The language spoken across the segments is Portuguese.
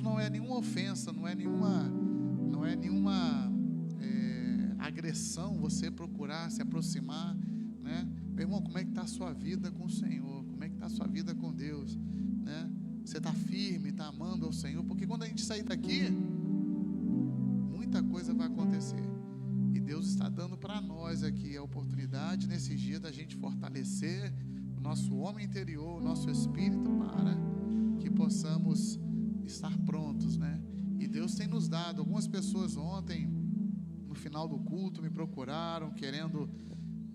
isso não é nenhuma ofensa, não é nenhuma agressão você procurar se aproximar, né? Meu irmão, como é que está a sua vida com o Senhor? Como é que está a sua vida com Deus, né? Você está firme, está amando ao Senhor? Porque quando a gente sair daqui, muita coisa vai acontecer, e Deus está dando para nós aqui a oportunidade nesses dias da gente fortalecer o nosso homem interior, o nosso espírito, para que possamos estar prontos, né? E Deus tem nos dado. Algumas pessoas ontem, no final do culto, me procuraram querendo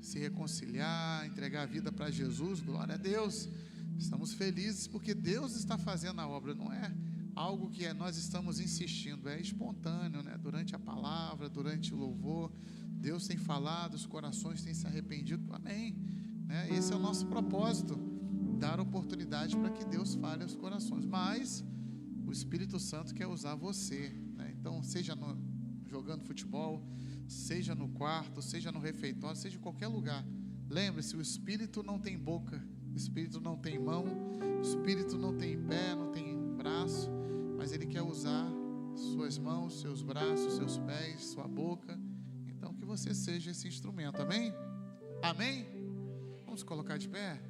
se reconciliar, entregar a vida para Jesus. Glória a Deus, estamos felizes porque Deus está fazendo a obra, não é algo que nós estamos insistindo, é espontâneo, né? Durante a palavra, durante o louvor, Deus tem falado, os corações têm se arrependido, amém, né? Esse é o nosso propósito, dar oportunidade para que Deus fale aos corações, mas o Espírito Santo quer usar você, né? Então, seja jogando futebol, seja no quarto, seja no refeitório, seja em qualquer lugar, lembre-se, o Espírito não tem boca, o Espírito não tem mão, o Espírito não tem pé, não tem braço, mas Ele quer usar suas mãos, seus braços, seus pés, sua boca. Então que você seja esse instrumento, amém? Amém? Vamos colocar de pé?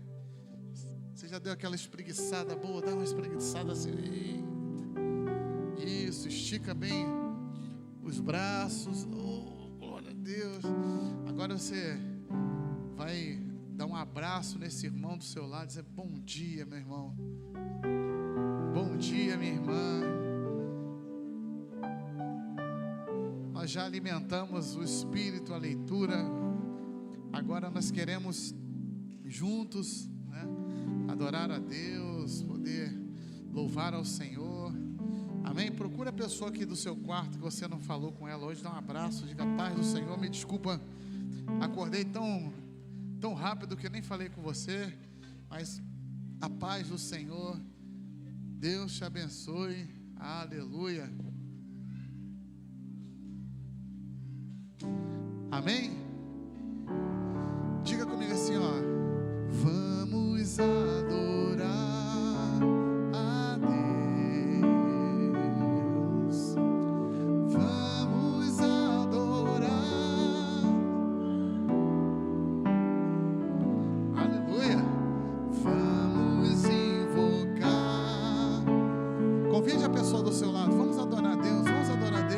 Você já deu aquela espreguiçada boa? Dá uma espreguiçada assim, isso, estica bem os braços, oh, glória a Deus. Agora você vai dar um abraço nesse irmão do seu lado, dizer: bom dia, meu irmão, bom dia, minha irmã. Nós já alimentamos o Espírito, a leitura, agora nós queremos juntos, né, adorar a Deus, poder louvar ao Senhor, amém? Procura a pessoa aqui do seu quarto que você não falou com ela hoje, dá um abraço, diga: paz do Senhor, me desculpa, acordei tão rápido que eu nem falei com você, mas a paz do Senhor, Deus te abençoe, aleluia, amém? Diga comigo assim, ó: vamos adorar a Deus, vamos adorar, aleluia, vamos invocar. Convide a pessoa do seu lado, vamos adorar a Deus, vamos adorar a Deus.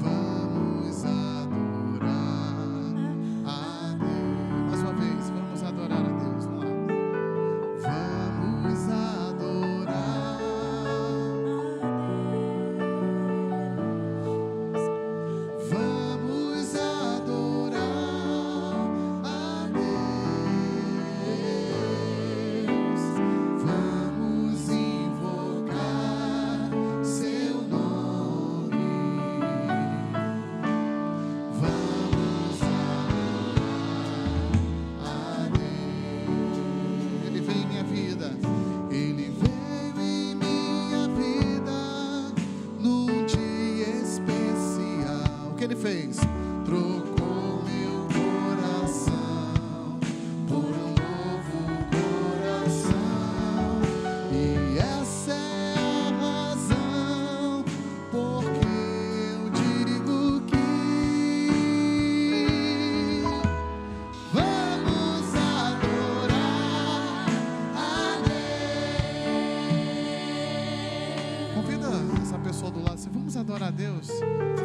Vamos adorar a Deus. Mais uma vez, vamos adorar a Deus. Vamos lá. Vamos adorar a Deus. Vamos adorar a Deus. Vamos invocar seu nome. Vamos adorar a Deus. Ele veio em minha vida, Ele veio em minha vida num dia especial. O que Ele fez? Trocou meu coração por um novo coração, e essa é a razão porque eu digo que vamos adorar a Deus. Convida essa pessoa do lado, assim, vamos adorar a Deus.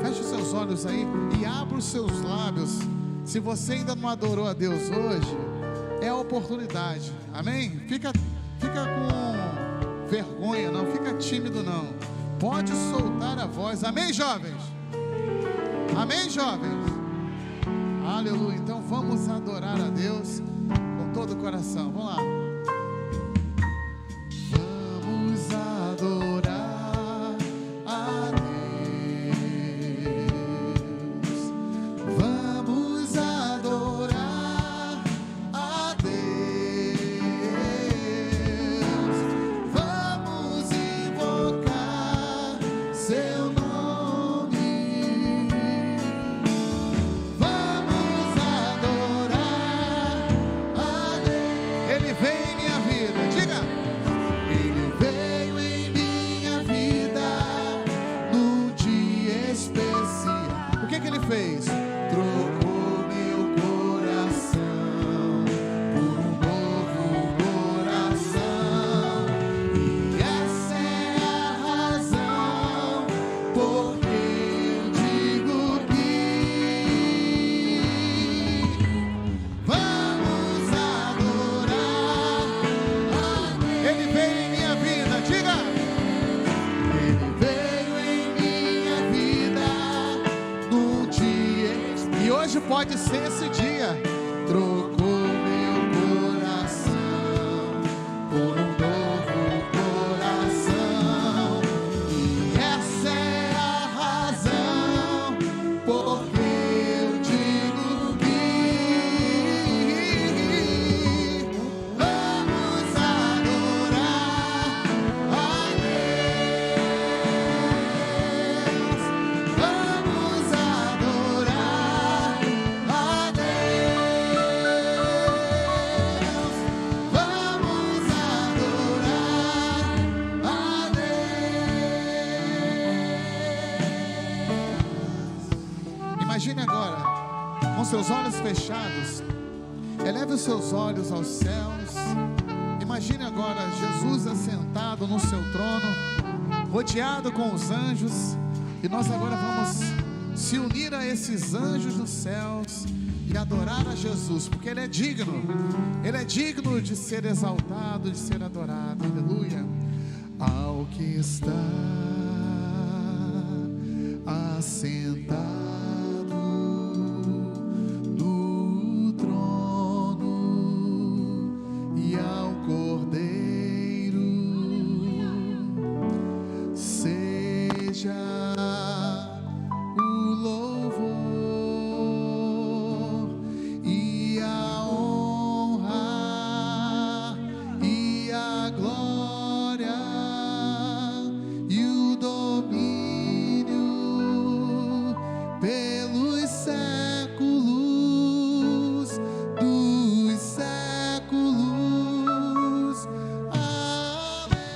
Feche os seus olhos aí e abra os seus lábios. Se você ainda não adorou a Deus hoje, é a oportunidade, amém? Fica com vergonha, não fica tímido não, pode soltar a voz, amém, jovens? Amém, jovens? Aleluia. Então vamos adorar a Deus com todo o coração, vamos lá. Vamos adorar a Deus, vamos adorar a Deus, vamos invocar seu nome, vamos adorar a Deus. Ele vem pode ser esse dia. Trocou meu coração por um novo coração, e essa é a razão porque eu digo que vamos adorar a Deus, vamos adorar a Deus, vamos adorar a Deus. Imagine agora, com seus olhos fechados, eleve os seus olhos aos céus. Imagine agora Jesus assentado no seu trono, rodeado com os anjos, e nós agora vamos se unir a esses anjos dos céus e adorar a Jesus, porque Ele é digno de ser exaltado, de ser adorado. Aleluia. Ao que está assentado no trono e ao Cordeiro seja o louvor e a honra e a glória e o domínio pelos séculos dos séculos. Amém.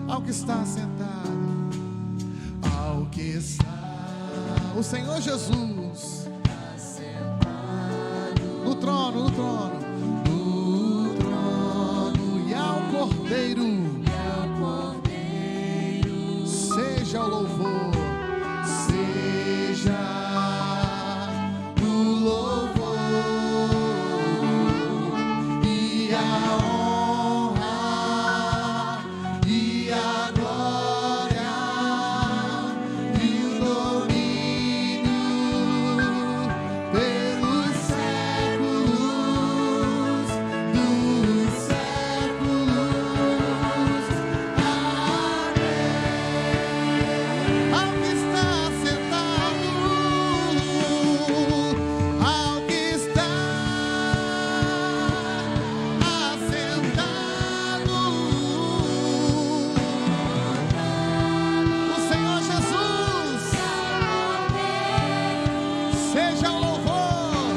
Ao que está sentado, ao que está o Senhor Jesus no trono e ao Cordeiro seja o louvor, seja o louvor e a honra e a glória e o domínio pelos séculos dos séculos. Amém. Ao que está sentado, ao que está assentado, o Senhor Jesus, seja o louvor,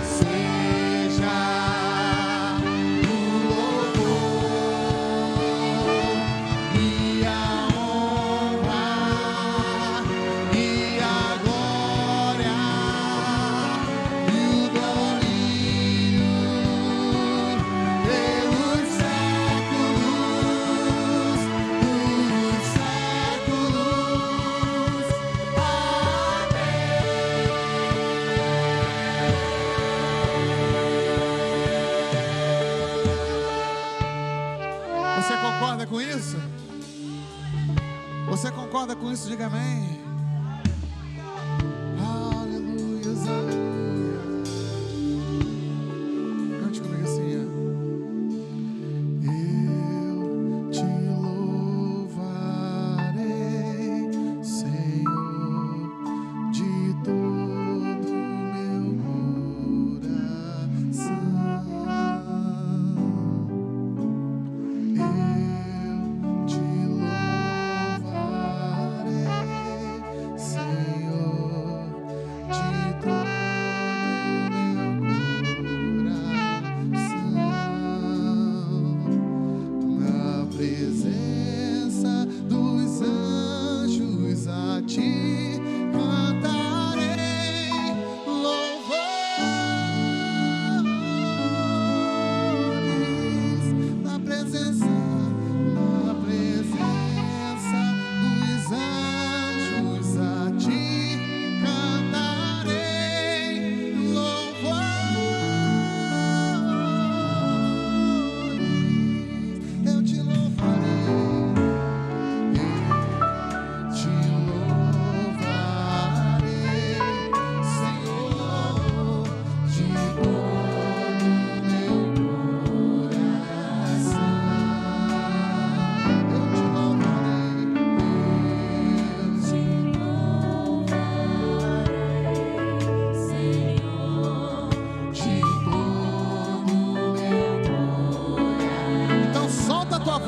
seja o louvor e a honra e a glória e o domínio pelos séculos dos séculos. Amém. Você concorda com isso? Você concorda com isso? Diga amém. Aleluia, aleluia. Cante comigo assim, ó. Eu te louvarei, Senhor, de todo meu coração. Eu te louvarei,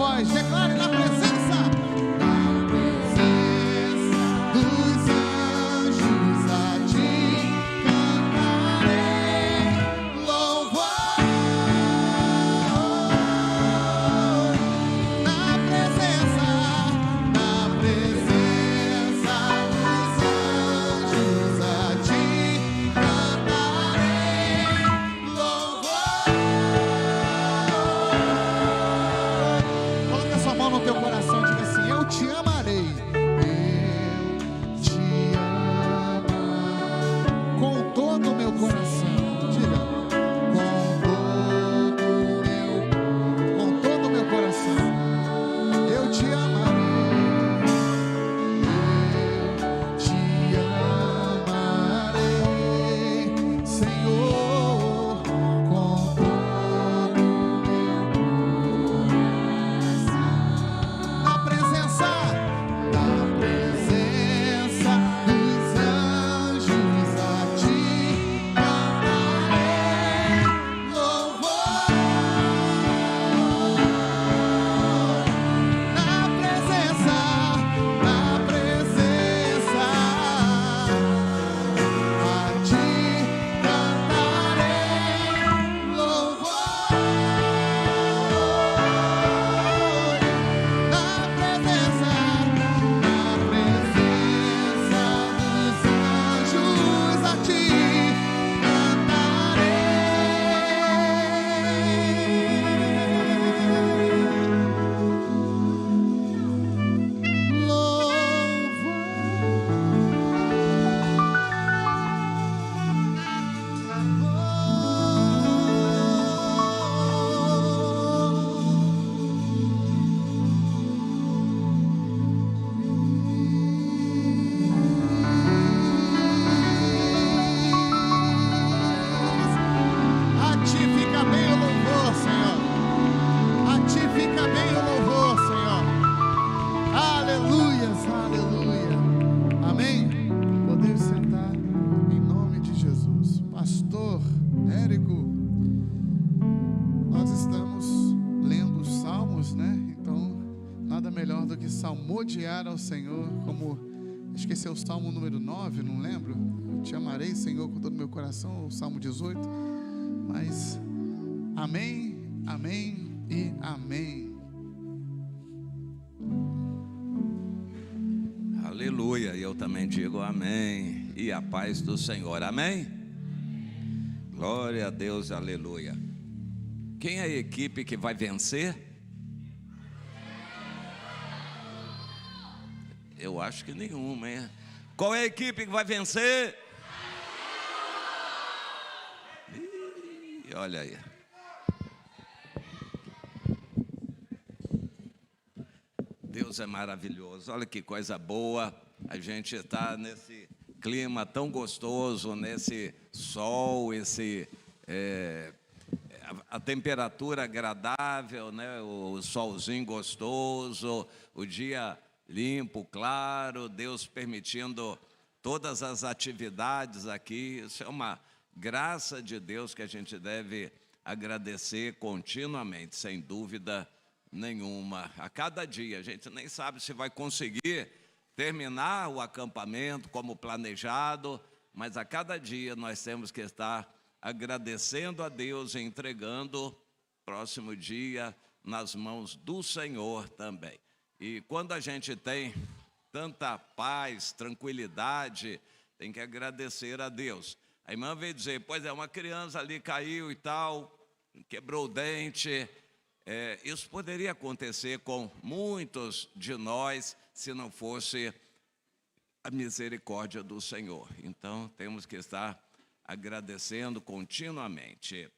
voz, declare na presença dos anjos a ti cantarei louvor. Na presença dos anjos a ti cantarei louvor. Coloca sua mão no teu coração e diga assim: eu te amarei. Eu te amo com todo o meu coração. Diga: com todo o meu coração. Eu te amarei. Eu te amarei, Senhor, com todo o meu coração. Na presença dos anjos a ti cantarei louvor. Na presença a ti cantarei louvor. Na presença dos anjos a ti A ti fica bem o louvor, Senhor. A ti fica bem o louvor, Senhor. Aleluias, aleluia. Amém? Podemos sentar em nome de Jesus. Pastor Érico, nós estamos lendo os Salmos, né? Então, nada melhor do que salmodiar ao Senhor, como esqueci o Salmo número 9, não lembro. Eu te amarei, Senhor, com todo o meu coração, o Salmo 18. Mas, amém, amém e amém. Aleluia, e eu também digo amém, e a paz do Senhor, amém? Glória a Deus, aleluia. Quem é a equipe que vai vencer? Eu acho que nenhuma, hein? Qual é a equipe que vai vencer? Ih, olha aí. Deus é maravilhoso, olha que coisa boa, a gente está nesse clima tão gostoso, nesse sol, a temperatura agradável, né? O solzinho gostoso, o dia limpo, claro, Deus permitindo todas as atividades aqui. Isso é uma graça de Deus que a gente deve agradecer continuamente, sem dúvida nenhuma. A cada dia, a gente nem sabe se vai conseguir terminar o acampamento como planejado, mas a cada dia nós temos que estar agradecendo a Deus e entregando o próximo dia nas mãos do Senhor também. E quando a gente tem tanta paz, tranquilidade, tem que agradecer a Deus. A irmã veio dizer: pois é, uma criança ali caiu e tal, quebrou o dente. Isso poderia acontecer com muitos de nós se não fosse a misericórdia do Senhor. Então, temos que estar agradecendo continuamente.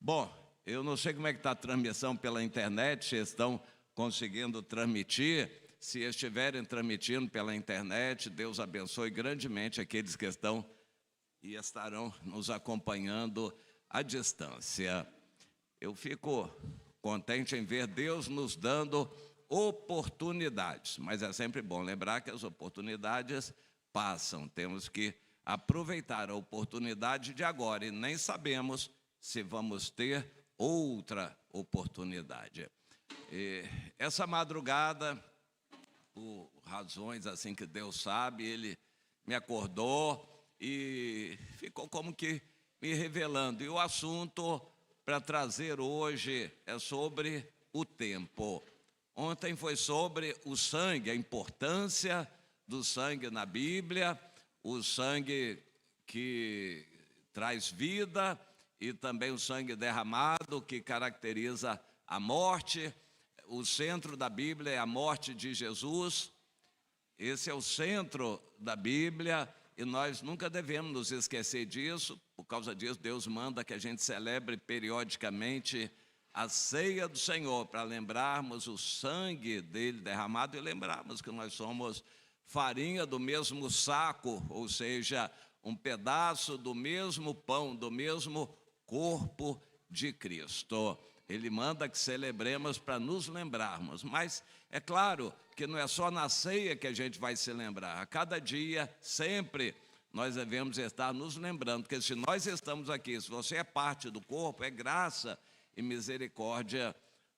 Bom, eu não sei como é que está a transmissão pela internet, se estão conseguindo transmitir. Se estiverem transmitindo pela internet, Deus abençoe grandemente aqueles que estão e estarão nos acompanhando à distância. Eu fico contente em ver Deus nos dando oportunidades, mas é sempre bom lembrar que as oportunidades passam. Temos que aproveitar a oportunidade de agora e nem sabemos se vamos ter outra oportunidade. Essa madrugada, por razões assim que Deus sabe, Ele me acordou e ficou como que me revelando. E o assunto para trazer hoje é sobre o tempo. Ontem foi sobre o sangue, a importância do sangue na Bíblia, o sangue que traz vida e também o sangue derramado que caracteriza a morte. O centro da Bíblia é a morte de Jesus. Esse é o centro da Bíblia e nós nunca devemos nos esquecer disso. Por causa disso, Deus manda que a gente celebre periodicamente a ceia do Senhor, para lembrarmos o sangue dele derramado e lembrarmos que nós somos farinha do mesmo saco, ou seja, um pedaço do mesmo pão, do mesmo corpo de Cristo. Ele manda que celebremos para nos lembrarmos, mas é claro que não é só na ceia que a gente vai se lembrar. A cada dia, sempre, nós devemos estar nos lembrando, porque se nós estamos aqui, se você é parte do corpo, é graça e misericórdia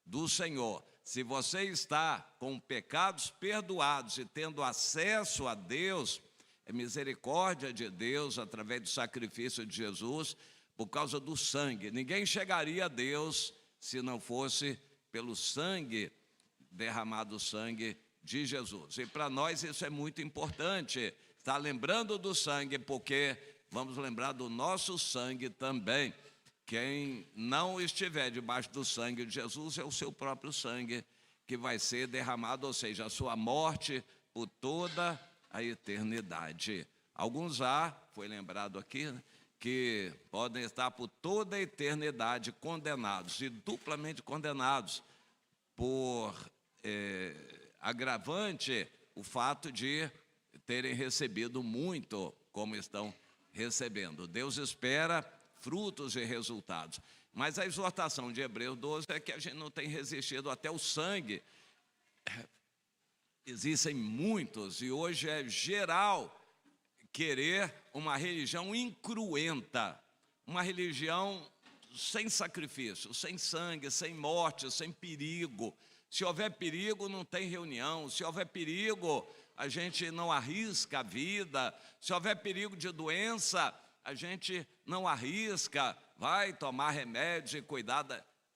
do Senhor. Se você está com pecados perdoados e tendo acesso a Deus, é misericórdia de Deus através do sacrifício de Jesus, por causa do sangue. Ninguém chegaria a Deus se não fosse pelo sangue, derramado o sangue de Jesus. E para nós isso é muito importante, estar lembrando do sangue, porque vamos lembrar do nosso sangue também. Quem não estiver debaixo do sangue de Jesus é o seu próprio sangue que vai ser derramado, ou seja, a sua morte por toda a eternidade. Alguns foi lembrado aqui, né, que podem estar por toda a eternidade condenados e duplamente condenados por agravante o fato de terem recebido muito como estão recebendo. Deus espera frutos e resultados. Mas a exortação de Hebreus 12 é que a gente não tem resistido até o sangue. Existem muitos, e hoje é geral querer uma religião incruenta, uma religião sem sacrifício, sem sangue, sem morte, sem perigo. Se houver perigo, não tem reunião. Se houver perigo, a gente não arrisca a vida. Se houver perigo de doença, a gente não arrisca, vai tomar remédio e cuidar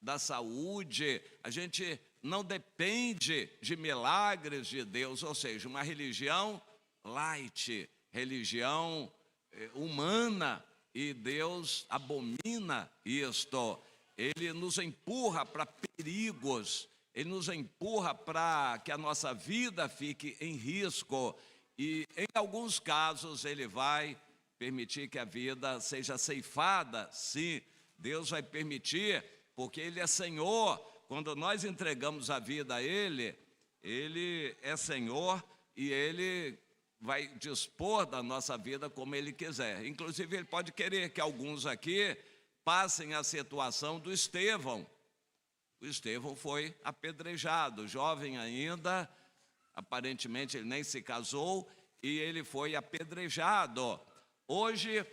da saúde. A gente não depende de milagres de Deus, ou seja, uma religião light, religião humana, e Deus abomina isto. Ele nos empurra para perigos, ele nos empurra para que a nossa vida fique em risco, e em alguns casos ele vai permitir que a vida seja ceifada. Sim, Deus vai permitir, porque Ele é Senhor. Quando nós entregamos a vida a Ele, Ele é Senhor e Ele vai dispor da nossa vida como Ele quiser. Inclusive, Ele pode querer que alguns aqui passem a situação do Estevão. O Estevão foi apedrejado, jovem ainda, aparentemente ele nem se casou, e ele foi apedrejado. Hoje,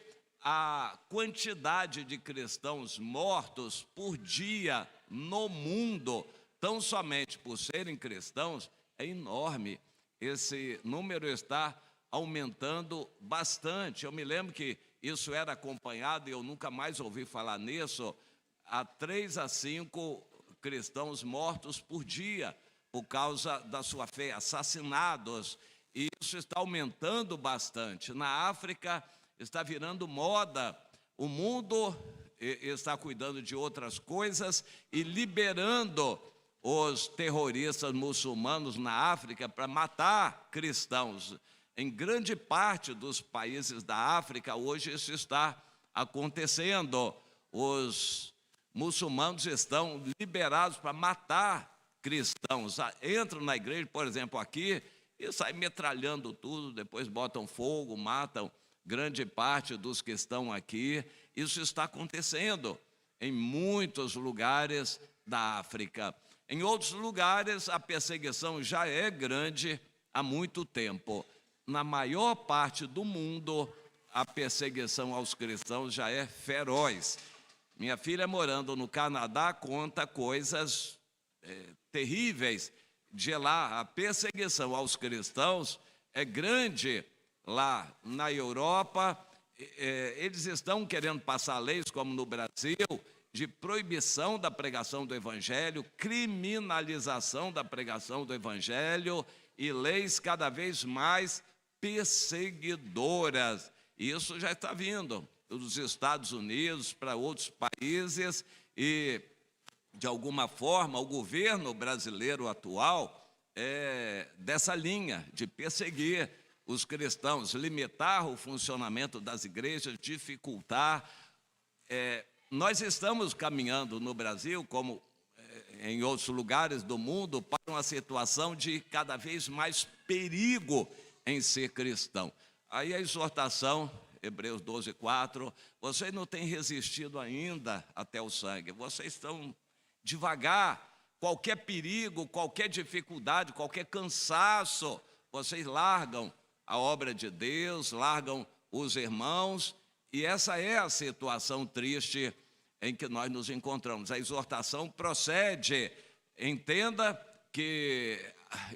a quantidade de cristãos mortos por dia no mundo, tão somente por serem cristãos, é enorme. Esse número está aumentando bastante. Eu me lembro que isso era acompanhado, e eu nunca mais ouvi falar nisso, há 3 a 5 cristãos mortos por dia, por causa da sua fé, assassinados. E isso está aumentando bastante. Na África, está virando moda. O mundo está cuidando de outras coisas e liberando os terroristas muçulmanos na África para matar cristãos. Em grande parte dos países da África, hoje isso está acontecendo. Os muçulmanos estão liberados para matar cristãos. Entram na igreja, por exemplo, aqui, e saem metralhando tudo, depois botam fogo, matam grande parte dos que estão aqui. Isso está acontecendo em muitos lugares da África. Em outros lugares, a perseguição já é grande há muito tempo. Na maior parte do mundo, a perseguição aos cristãos já é feroz. Minha filha, morando no Canadá, conta coisas terríveis de lá. A perseguição aos cristãos é grande lá na Europa. Eles estão querendo passar leis, como no Brasil, de proibição da pregação do Evangelho, criminalização da pregação do Evangelho e leis cada vez mais perseguidoras. Isso já está vindo dos Estados Unidos para outros países e, de alguma forma, o governo brasileiro atual é dessa linha de perseguir os cristãos, limitar o funcionamento das igrejas, dificultar. Nós estamos caminhando no Brasil, como em outros lugares do mundo, para uma situação de cada vez mais perigo em ser cristão. Aí a exortação, Hebreus 12:4, vocês não têm resistido ainda até o sangue, vocês estão devagar. Qualquer perigo, qualquer dificuldade, qualquer cansaço, vocês largam a obra de Deus, largam os irmãos, e essa é a situação triste em que nós nos encontramos. A exortação procede, entenda que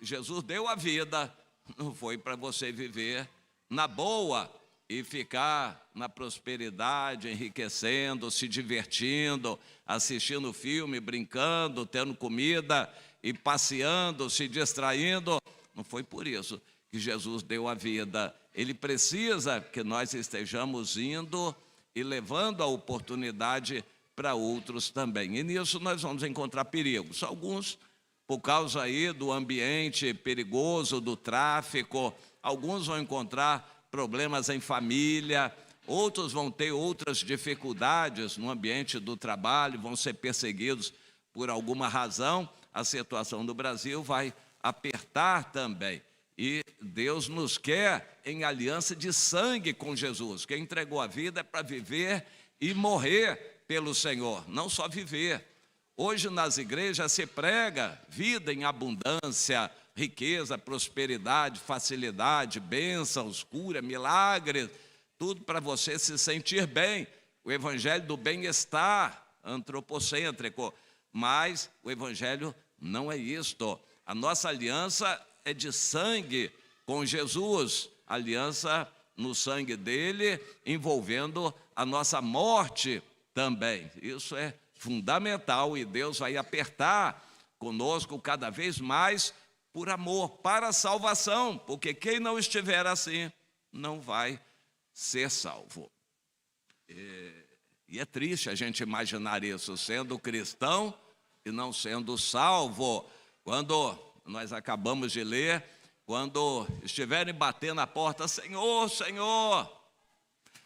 Jesus deu a vida, não foi para você viver na boa e ficar na prosperidade, enriquecendo, se divertindo, assistindo filme, brincando, tendo comida e passeando, se distraindo. Não foi por isso que Jesus deu a vida. Ele precisa que nós estejamos indo e levando a oportunidade para outros também. E nisso nós vamos encontrar perigos. Alguns, por causa aí do ambiente perigoso, do tráfico, alguns vão encontrar problemas em família, outros vão ter outras dificuldades no ambiente do trabalho, vão ser perseguidos por alguma razão. A situação do Brasil vai apertar também. E Deus nos quer em aliança de sangue com Jesus. Quem entregou a vida é para viver e morrer pelo Senhor, não só viver. Hoje nas igrejas se prega vida em abundância, riqueza, prosperidade, facilidade, bênçãos, cura, milagres, tudo para você se sentir bem. O evangelho do bem-estar antropocêntrico, mas o evangelho não é isto. A nossa aliança é de sangue com Jesus, aliança no sangue dele, envolvendo a nossa morte também. Isso é fundamental e Deus vai apertar conosco cada vez mais por amor, para a salvação, porque quem não estiver assim não vai ser salvo. E é triste a gente imaginar isso, sendo cristão e não sendo salvo. Quando nós acabamos de ler, quando estiverem batendo a porta, Senhor, Senhor,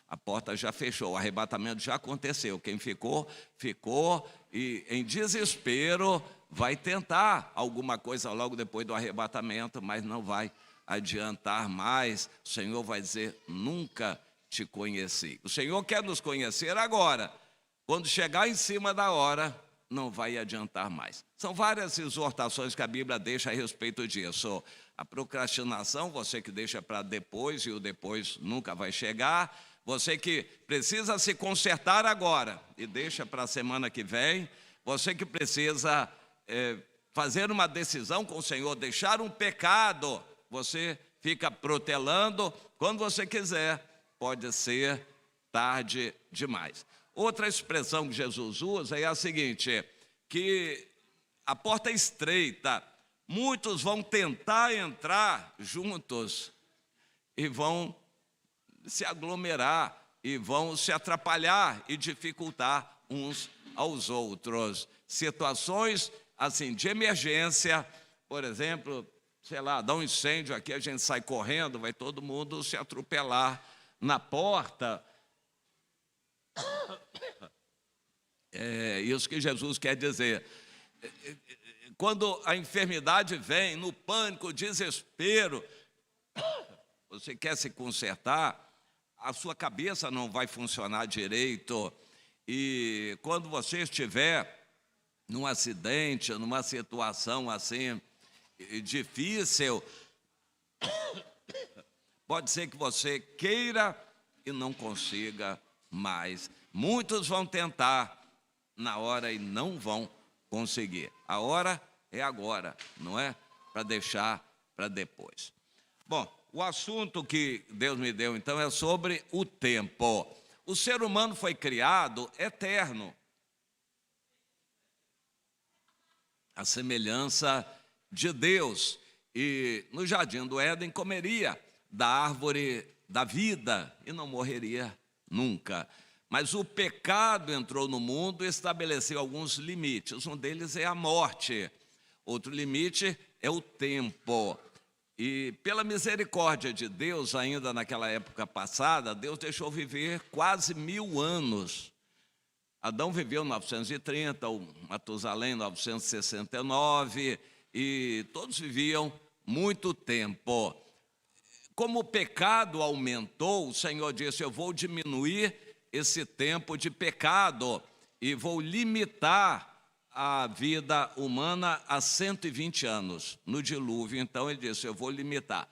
a porta já fechou, o arrebatamento já aconteceu. Quem ficou, ficou e em desespero vai tentar alguma coisa logo depois do arrebatamento, mas não vai adiantar mais. O Senhor vai dizer, nunca te conheci. O Senhor quer nos conhecer agora. Quando chegar em cima da hora, não vai adiantar mais. São várias exortações que a Bíblia deixa a respeito disso. A procrastinação, você que deixa para depois, e o depois nunca vai chegar. Você que precisa se consertar agora e deixa para a semana que vem. Você que precisa fazer uma decisão com o Senhor, deixar um pecado, você fica protelando. Quando você quiser, pode ser tarde demais. Outra expressão que Jesus usa é a seguinte, que a porta é estreita, muitos vão tentar entrar juntos e vão se aglomerar e vão se atrapalhar e dificultar uns aos outros. Situações assim de emergência, por exemplo, sei lá, dá um incêndio aqui, a gente sai correndo, vai todo mundo se atropelar na porta. É isso que Jesus quer dizer. Quando a enfermidade vem, no pânico, desespero, você quer se consertar, a sua cabeça não vai funcionar direito. E quando você estiver num acidente, numa situação assim difícil, pode ser que você queira e não consiga mais. Muitos vão tentar na hora e não vão conseguir. A hora é agora, não é para deixar para depois. Bom, o assunto que Deus me deu, então, é sobre o tempo. O ser humano foi criado eterno, a semelhança de Deus. E no jardim do Éden comeria da árvore da vida e não morreria nunca. Mas o pecado entrou no mundo e estabeleceu alguns limites. Um deles é a morte. Outro limite é o tempo. E pela misericórdia de Deus, ainda naquela época passada, Deus deixou viver quase 1000 anos. Adão viveu 930, o Matusalém 969, e todos viviam muito tempo. Como o pecado aumentou, o Senhor disse: eu vou diminuir esse tempo de pecado e vou limitar a vida humana a 120 anos. No dilúvio, então, ele disse: eu vou limitar.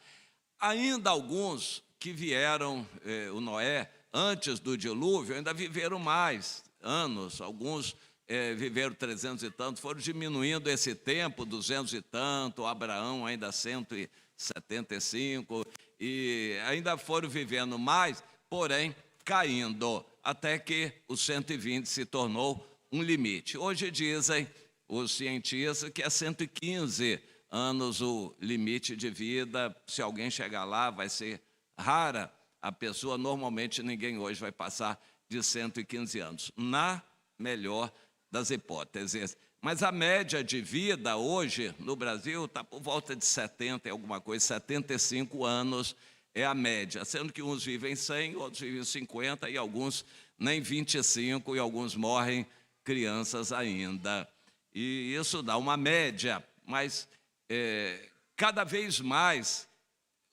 Ainda alguns que vieram, o Noé, antes do dilúvio, ainda viveram mais anos. Alguns viveram 300 e tanto, foram diminuindo esse tempo, 200 e tanto, Abraão ainda 175, e ainda foram vivendo mais, porém caindo, até que o 120 se tornou um limite. Hoje dizem os cientistas que é 115 anos o limite de vida. Se alguém chegar lá, vai ser rara a pessoa. Normalmente ninguém hoje vai passar de 115 anos, na melhor das hipóteses. Mas a média de vida hoje no Brasil está por volta de 70 e alguma coisa, 75 anos é a média, sendo que uns vivem 100, outros vivem 50 e alguns nem 25, e alguns morrem crianças ainda. E isso dá uma média, mas cada vez mais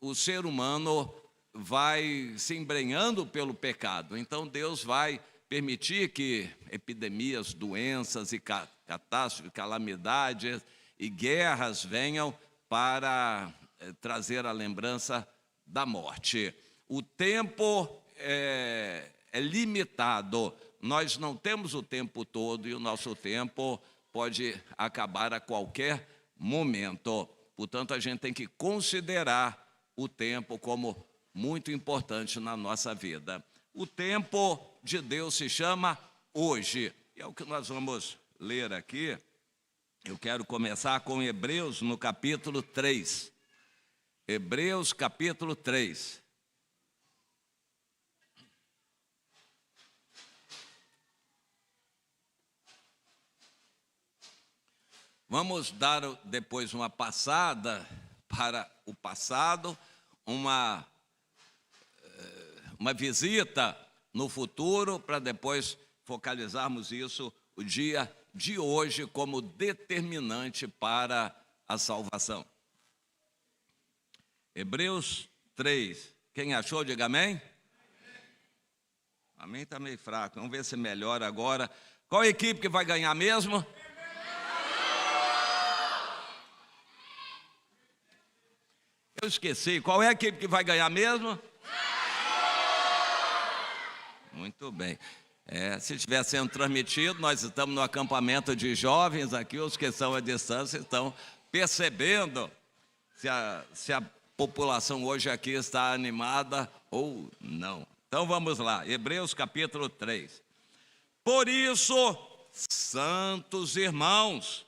o ser humano vai se embrenhando pelo pecado. Então Deus vai permitir que epidemias, doenças e catástrofes, calamidades e guerras venham para trazer a lembrança da morte. O tempo é limitado. Nós não temos o tempo todo e o nosso tempo pode acabar a qualquer momento. Portanto, a gente tem que considerar o tempo como muito importante na nossa vida. O tempo de Deus se chama hoje. E é o que nós vamos ler aqui. Eu quero começar com Hebreus, no capítulo 3. Hebreus, capítulo 3. Vamos dar depois uma passada para o passado, uma visita no futuro, para depois focalizarmos isso, o dia de hoje, como determinante para a salvação. Hebreus 3. Quem achou, diga amém. Amém está meio fraco, vamos ver se melhora agora. Qual a equipe que vai ganhar mesmo? Eu esqueci, qual é a equipe que vai ganhar mesmo? Muito bem. Se estiver sendo transmitido, nós estamos no acampamento de jovens aqui, os que são à distância estão percebendo se a população hoje aqui está animada ou não. Então vamos lá, Hebreus capítulo 3. Por isso, santos irmãos,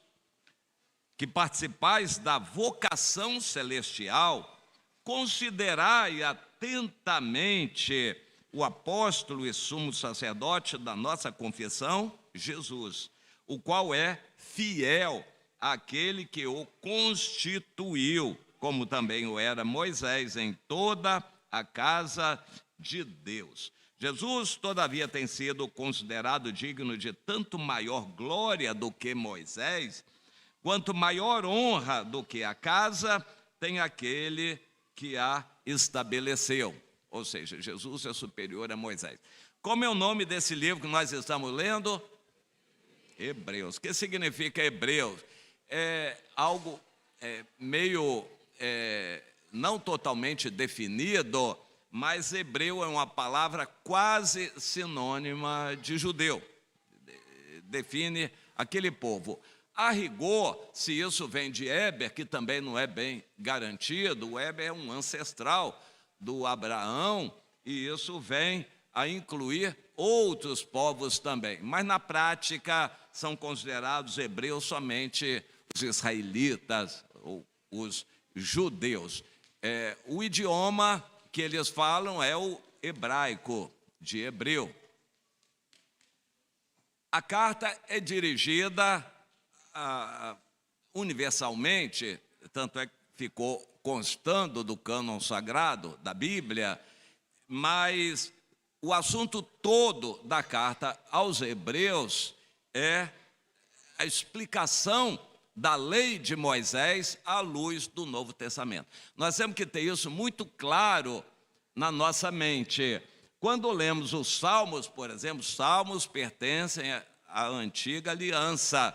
que participais da vocação celestial, considerai atentamente o apóstolo e sumo sacerdote da nossa confissão, Jesus, o qual é fiel àquele que o constituiu, como também o era Moisés em toda a casa de Deus. Jesus, todavia, tem sido considerado digno de tanto maior glória do que Moisés, quanto maior honra do que a casa tem aquele que a estabeleceu. Ou seja, Jesus é superior a Moisés. Como é o nome desse livro que nós estamos lendo? Hebreus. O que significa Hebreus? É algo meio não totalmente definido, mas hebreu é uma palavra quase sinônima de judeu. Define aquele povo. A rigor, se isso vem de Éber, que também não é bem garantido, o Éber é um ancestral do Abraão, e isso vem a incluir outros povos também. Mas na prática são considerados hebreus somente os israelitas, ou os judeus. O idioma que eles falam é o hebraico, de hebreu. A carta é dirigida universalmente, tanto é que ficou constando do cânon sagrado da Bíblia, mas o assunto todo da carta aos hebreus é a explicação da lei de Moisés à luz do Novo Testamento. Nós temos que ter isso muito claro na nossa mente. Quando lemos os Salmos, por exemplo, Salmos pertencem à antiga aliança.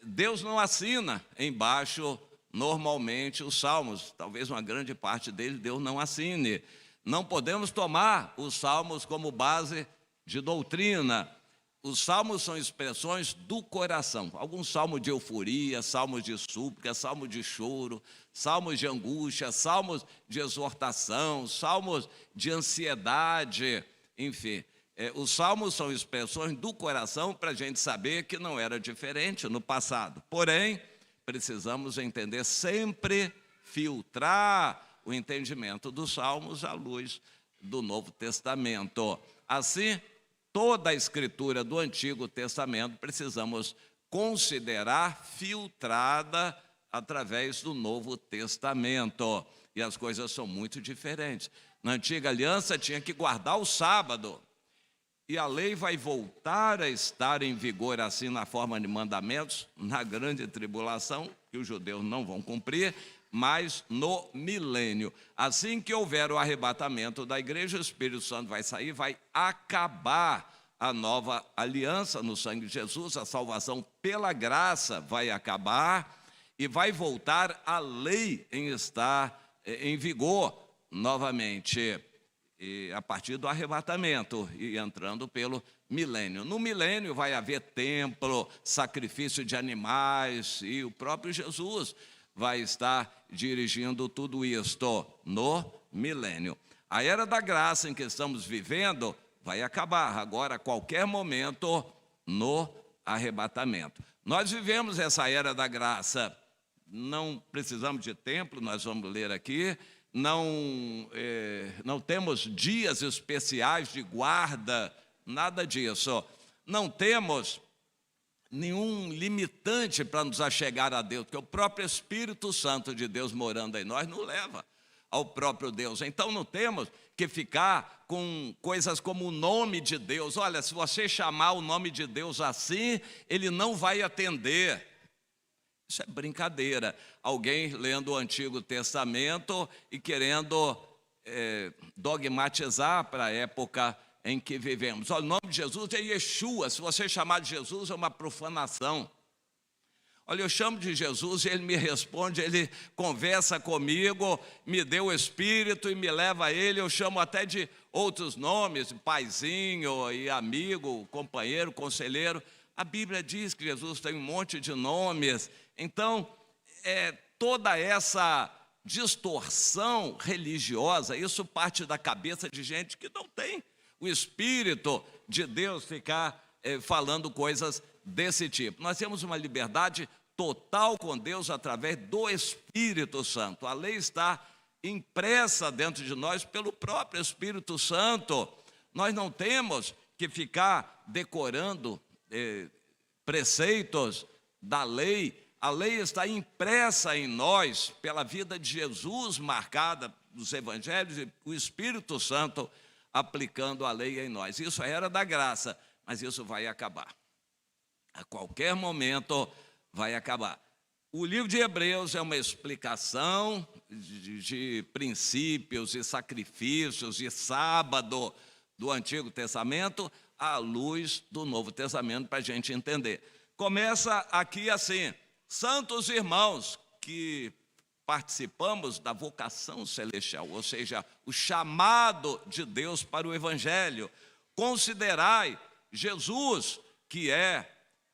Deus não assina embaixo, normalmente, os Salmos. Talvez uma grande parte deles Deus não assine. Não podemos tomar os Salmos como base de doutrina. Os Salmos são expressões do coração. Alguns salmos de euforia, salmos de súplica, salmos de choro, salmos de angústia, salmos de exortação, salmos de ansiedade, enfim. Os salmos são expressões do coração para a gente saber que não era diferente no passado. Porém, precisamos entender sempre, filtrar o entendimento dos salmos à luz do Novo Testamento. Assim, toda a escritura do Antigo Testamento precisamos considerar filtrada através do Novo Testamento. E as coisas são muito diferentes. Na Antiga Aliança tinha que guardar o sábado. E a lei vai voltar a estar em vigor assim na forma de mandamentos, na grande tribulação, que os judeus não vão cumprir, mas no milênio. Assim que houver o arrebatamento da igreja, o Espírito Santo vai sair, vai acabar a nova aliança no sangue de Jesus, a salvação pela graça vai acabar e vai voltar a lei em estar em vigor novamente, e a partir do arrebatamento e entrando pelo milênio. No milênio vai haver templo, sacrifício de animais, e o próprio Jesus vai estar dirigindo tudo isto no milênio. A era da graça em que estamos vivendo vai acabar agora a qualquer momento no arrebatamento. Nós vivemos essa era da graça, não precisamos de templo, nós vamos ler aqui, não temos dias especiais de guarda, nada disso. Não temos nenhum limitante para nos achegar a Deus, porque o próprio Espírito Santo de Deus morando em nós nos leva ao próprio Deus. Então não temos que ficar com coisas como o nome de Deus. Olha, se você chamar o nome de Deus assim, ele não vai atender. Isso é brincadeira. Alguém lendo o Antigo Testamento e querendo dogmatizar para a época em que vivemos. Olha, o nome de Jesus é Yeshua. Se você chamar de Jesus, é uma profanação. Olha, eu chamo de Jesus e ele me responde, ele conversa comigo, me deu o Espírito e me leva a ele. Eu chamo até de outros nomes, paizinho e amigo, companheiro, conselheiro. A Bíblia diz que Jesus tem um monte de nomes. Então, toda essa distorção religiosa, isso parte da cabeça de gente que não tem o Espírito de Deus ficar falando coisas desse tipo. Nós temos uma liberdade total com Deus através do Espírito Santo. A lei está impressa dentro de nós pelo próprio Espírito Santo. Nós não temos que ficar decorando preceitos da lei. A lei está impressa em nós pela vida de Jesus, marcada nos evangelhos, e o Espírito Santo aplicando a lei em nós. Isso é era da graça, mas isso vai acabar. A qualquer momento vai acabar. O livro de Hebreus é uma explicação de princípios e sacrifícios e sábado do Antigo Testamento à luz do Novo Testamento, para a gente entender. Começa aqui assim: santos irmãos que participamos da vocação celestial, ou seja, o chamado de Deus para o Evangelho, considerai Jesus, que é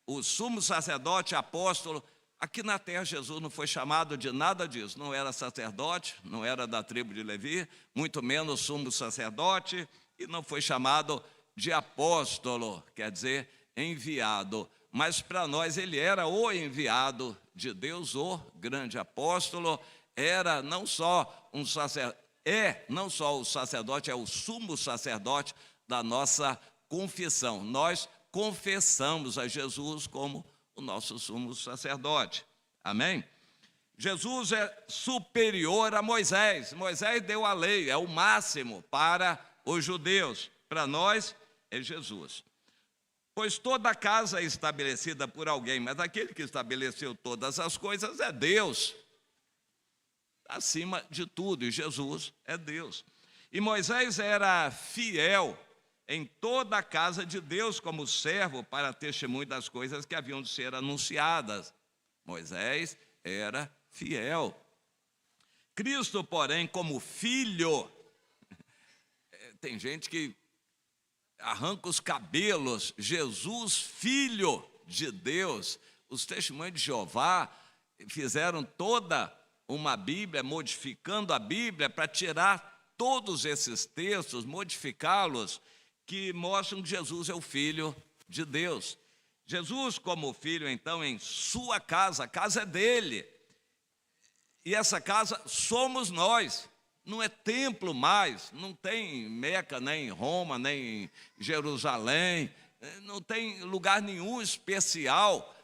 o sumo sacerdote, apóstolo. Aqui na terra Jesus não foi chamado de nada disso, não era sacerdote, não era da tribo de Levi, muito menos sumo sacerdote, e não foi chamado de apóstolo, quer dizer, enviado. Mas para nós ele era o enviado de Deus, o grande apóstolo, era não só um sacerdote, não só o sacerdote, é o sumo sacerdote da nossa confissão. Nós confessamos a Jesus como o nosso sumo sacerdote. Amém? Jesus é superior a Moisés. Moisés deu a lei, é o máximo para os judeus. Para nós é Jesus. Pois toda casa é estabelecida por alguém, mas aquele que estabeleceu todas as coisas é Deus, acima de tudo, e Jesus é Deus. E Moisés era fiel em toda a casa de Deus como servo para testemunho das coisas que haviam de ser anunciadas. Moisés era fiel. Cristo, porém, como filho, tem gente que arranca os cabelos. Jesus, filho de Deus. Os testemunhos de Jeová fizeram toda uma Bíblia, modificando a Bíblia para tirar todos esses textos, modificá-los, que mostram que Jesus é o Filho de Deus. Jesus, como filho, então, em sua casa, a casa é dele. E essa casa somos nós. Não é templo mais, não tem Meca, nem Roma, nem Jerusalém, não tem lugar nenhum especial.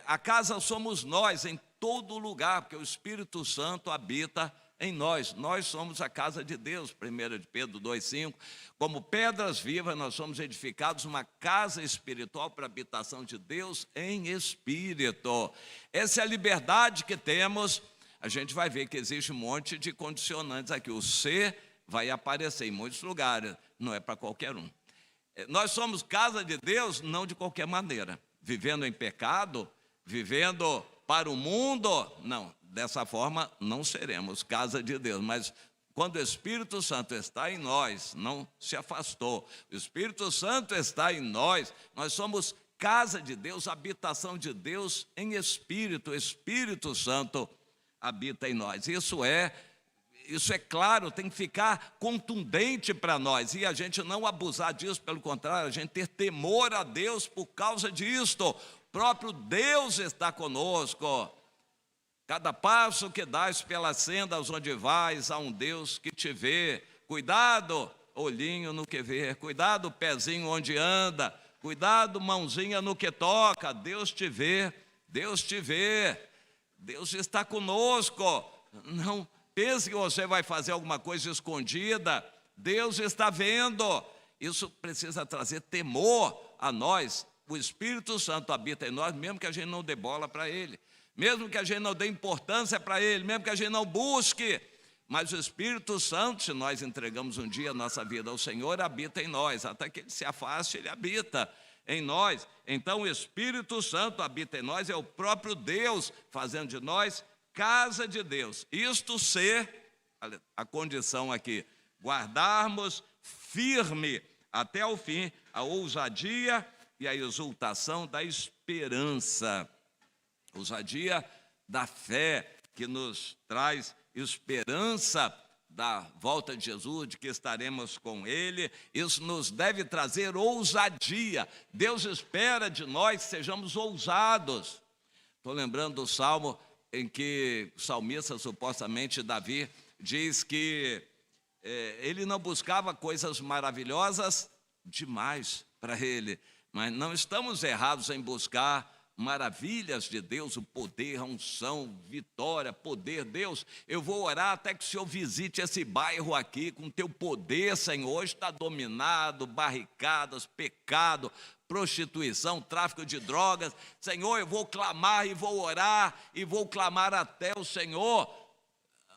A casa somos nós em todo lugar, porque o Espírito Santo habita em nós. Nós somos a casa de Deus, 1 de Pedro 2,5. Como pedras vivas, nós somos edificados uma casa espiritual para a habitação de Deus em espírito. Essa é a liberdade que temos. A gente vai ver que existe um monte de condicionantes aqui. O ser vai aparecer em muitos lugares, não é para qualquer um. Nós somos casa de Deus, não de qualquer maneira. Vivendo em pecado, vivendo para o mundo, não. Dessa forma, não seremos casa de Deus. Mas quando o Espírito Santo está em nós, não se afastou. O Espírito Santo está em nós, nós somos casa de Deus, habitação de Deus em espírito. O Espírito Santo habita em nós. Isso é claro, tem que ficar contundente para nós. E a gente não abusar disso, pelo contrário, a gente ter temor a Deus por causa disto. O próprio Deus está conosco. Cada passo que dás pelas sendas onde vais, há um Deus que te vê. Cuidado, olhinho no que vê. Cuidado, pezinho onde anda. Cuidado, mãozinha no que toca. Deus te vê, Deus te vê. Deus está conosco. Não pense que você vai fazer alguma coisa escondida. Deus está vendo. Isso precisa trazer temor a nós. O Espírito Santo habita em nós, mesmo que a gente não dê bola para Ele. Mesmo que a gente não dê importância para Ele, mesmo que a gente não busque. Mas o Espírito Santo, se nós entregamos um dia a nossa vida ao Senhor, habita em nós. Até que Ele se afaste, Ele habita em nós. Então o Espírito Santo habita em nós, é o próprio Deus fazendo de nós casa de Deus. Isto ser, a condição aqui, guardarmos firme até o fim a ousadia e a exultação da esperança. Ousadia da fé, que nos traz esperança da volta de Jesus, de que estaremos com Ele. Isso nos deve trazer ousadia. Deus espera de nós que sejamos ousados. Estou lembrando do salmo em que o salmista, supostamente Davi, diz que ele não buscava coisas maravilhosas demais para ele, mas não estamos errados em buscar maravilhas de Deus, o poder, a unção, vitória, poder. Deus, eu vou orar até que o Senhor visite esse bairro aqui com teu poder, Senhor. Hoje está dominado, barricadas, pecado, prostituição, tráfico de drogas. Senhor, eu vou clamar e vou orar e vou clamar até o Senhor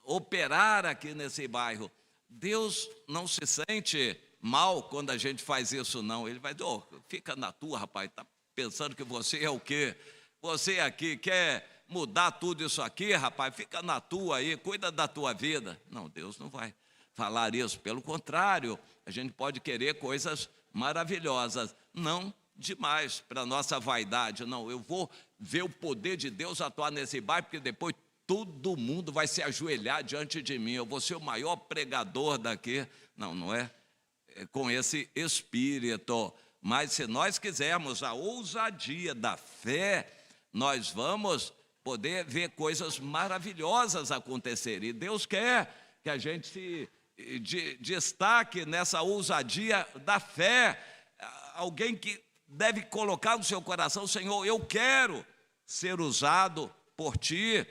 operar aqui nesse bairro. Deus não se sente mal quando a gente faz isso, não. Ele vai dizer, fica na tua, rapaz, está pensando que você é o quê? Você aqui quer mudar tudo isso aqui, rapaz? Fica na tua aí, cuida da tua vida. Não, Deus não vai falar isso. Pelo contrário, a gente pode querer coisas maravilhosas. Não demais para a nossa vaidade. Não, eu vou ver o poder de Deus atuar nesse bairro, porque depois todo mundo vai se ajoelhar diante de mim, eu vou ser o maior pregador daqui. Não, não é com esse espírito. Mas se nós quisermos a ousadia da fé, nós vamos poder ver coisas maravilhosas acontecer. E Deus quer que a gente se destaque nessa ousadia da fé. Alguém que deve colocar no seu coração: Senhor, eu quero ser usado por Ti.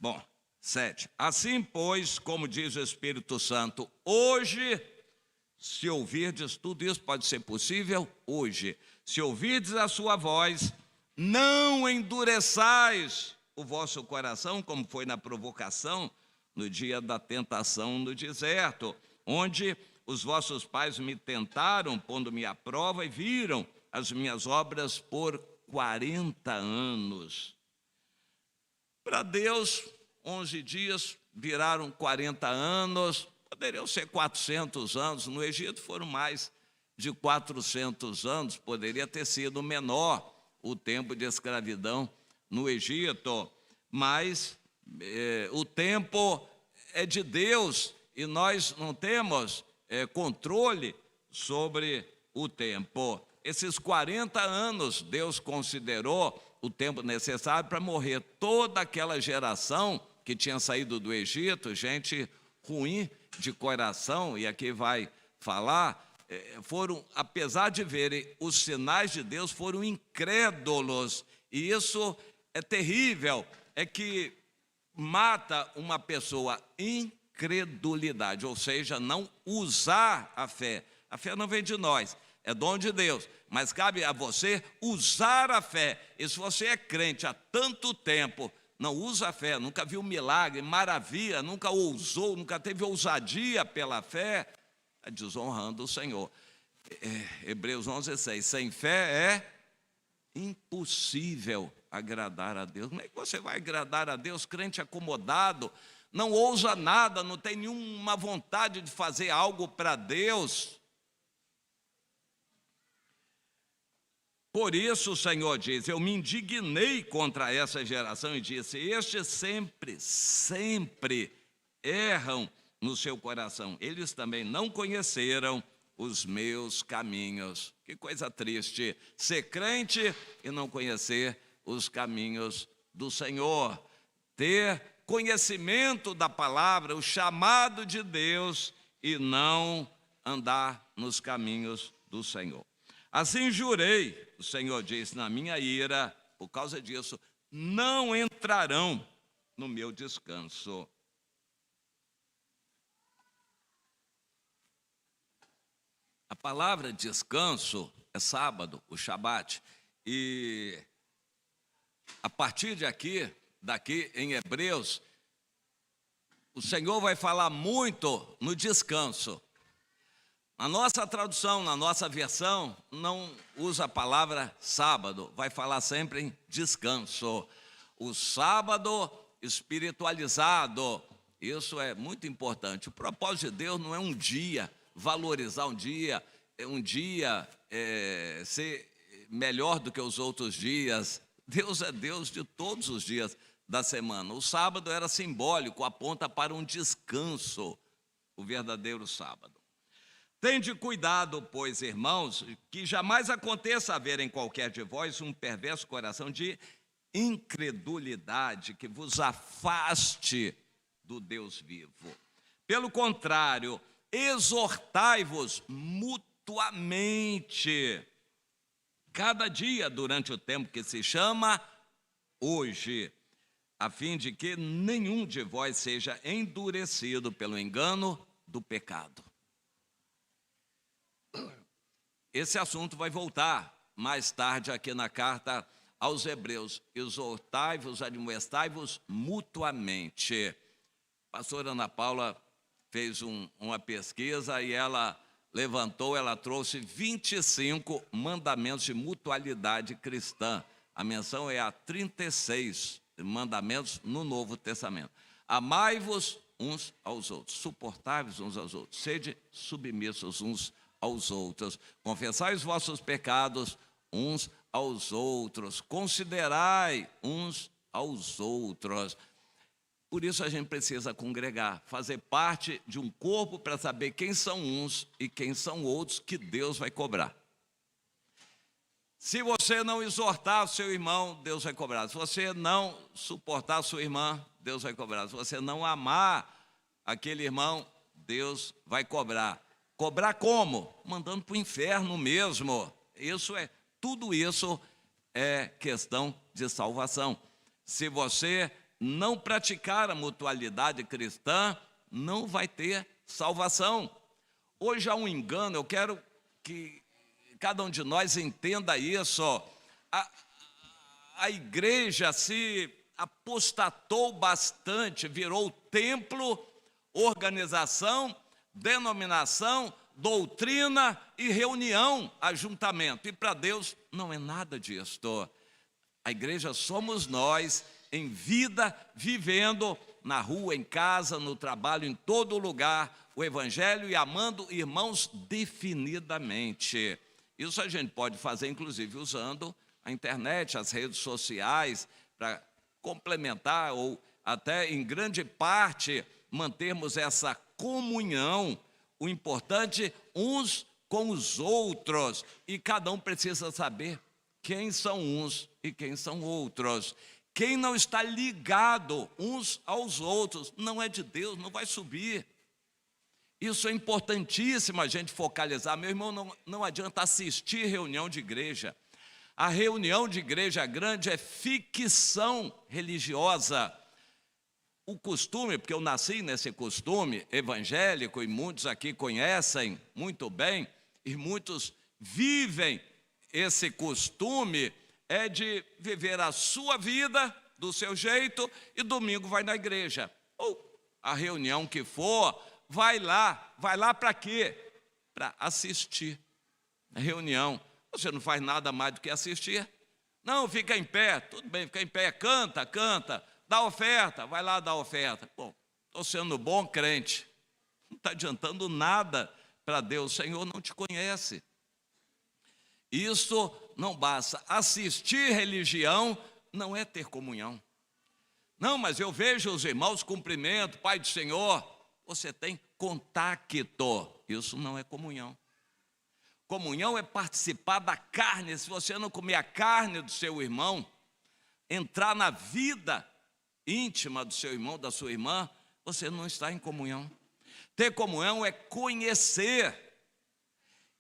Bom, 7. Assim, pois, como diz o Espírito Santo, hoje, se ouvirdes, tudo isso pode ser possível hoje. Se ouvirdes a sua voz, não endureçais o vosso coração, como foi na provocação, no dia da tentação no deserto, onde os vossos pais me tentaram, pondo-me à prova, e viram as minhas obras por 40 anos. Para Deus, 11 dias viraram 40 anos, poderiam ser 400 anos. No Egito foram mais de 400 anos, poderia ter sido menor o tempo de escravidão no Egito, mas o tempo é de Deus e nós não temos controle sobre o tempo. Esses 40 anos Deus considerou o tempo necessário para morrer toda aquela geração que tinha saído do Egito, gente ruim de coração, e aqui vai falar, foram, apesar de verem os sinais de Deus, foram incrédulos, e isso é terrível, é que mata uma pessoa, incredulidade, ou seja, não usar a fé. A fé não vem de nós, é dom de Deus, mas cabe a você usar a fé. E se você é crente há tanto tempo, não usa a fé, nunca viu milagre, maravilha, nunca ousou, nunca teve ousadia pela fé, é desonrando o Senhor. Hebreus 11:6, sem fé é impossível agradar a Deus. Como é que você vai agradar a Deus, crente acomodado, não ousa nada, não tem nenhuma vontade de fazer algo para Deus? Por isso o Senhor diz, eu me indignei contra essa geração e disse, estes sempre erram no seu coração. Eles também não conheceram os meus caminhos. Que coisa triste, ser crente e não conhecer os caminhos do Senhor. Ter conhecimento da palavra, o chamado de Deus e não andar nos caminhos do Senhor. Assim jurei, o Senhor diz, na minha ira, por causa disso, não entrarão no meu descanso. A palavra descanso é sábado, o Shabat, e a partir daqui em Hebreus, o Senhor vai falar muito no descanso. A nossa tradução, na nossa versão, não usa a palavra sábado, vai falar sempre em descanso. O sábado espiritualizado, isso é muito importante. O propósito de Deus não é um dia, valorizar um dia ser melhor do que os outros dias. Deus é Deus de todos os dias da semana. O sábado era simbólico, aponta para um descanso, o verdadeiro sábado. Tende cuidado, pois, irmãos, que jamais aconteça haver em qualquer de vós um perverso coração de incredulidade que vos afaste do Deus vivo. Pelo contrário, exortai-vos mutuamente, cada dia durante o tempo que se chama hoje, a fim de que nenhum de vós seja endurecido pelo engano do pecado. Esse assunto vai voltar mais tarde aqui na carta aos Hebreus. Exortai-vos, admoestai-vos mutuamente. A pastora Ana Paula fez uma pesquisa e ela trouxe 25 mandamentos de mutualidade cristã. A menção é a 36 mandamentos no Novo Testamento. Amai-vos uns aos outros, suportai-vos uns aos outros, sede submissos uns aos outros. Confessai os vossos pecados uns aos outros. Considerai uns aos outros. Por isso a gente precisa congregar, fazer parte de um corpo para saber quem são uns e quem são outros que Deus vai cobrar. Se você não exortar o seu irmão, Deus vai cobrar. Se você não suportar a sua irmã, Deus vai cobrar. Se você não amar aquele irmão, Deus vai cobrar. Cobrar como? Mandando para o inferno mesmo. Tudo isso é questão de salvação. Se você não praticar a mutualidade cristã, não vai ter salvação. Hoje há um engano, eu quero que cada um de nós entenda isso. A igreja se apostatou bastante, virou templo, organização, denominação, doutrina e reunião, ajuntamento. E para Deus não é nada disto. A igreja somos nós, em vida, vivendo na rua, em casa, no trabalho, em todo lugar, o evangelho e amando irmãos definidamente. Isso a gente pode fazer, inclusive, usando a internet, as redes sociais, para complementar ou até, em grande parte, mantermos essa comunhão. O importante, uns com os outros. E cada um precisa saber quem são uns e quem são outros. Quem não está ligado uns aos outros, não é de Deus, não vai subir. Isso é importantíssimo a gente focalizar. Meu irmão, não adianta assistir reunião de igreja. A reunião de igreja grande é ficção religiosa. O costume, porque eu nasci nesse costume evangélico e muitos aqui conhecem muito bem, e muitos vivem esse costume, é de viver a sua vida do seu jeito e domingo vai na igreja. Ou a reunião que for, vai lá para quê? Para assistir a reunião. Você não faz nada mais do que assistir. Não, fica em pé, tudo bem, fica em pé, canta, dá oferta, vai lá dar oferta. Bom, estou sendo bom crente, não está adiantando nada para Deus, o Senhor não te conhece. Isso não basta. Assistir religião não é ter comunhão. Não, mas eu vejo os irmãos, cumprimento, Pai do Senhor. Você tem contacto. Isso não é comunhão. Comunhão é participar da carne. Se você não comer a carne do seu irmão, entrar na vida íntima do seu irmão, da sua irmã, você não está em comunhão. Ter comunhão é conhecer.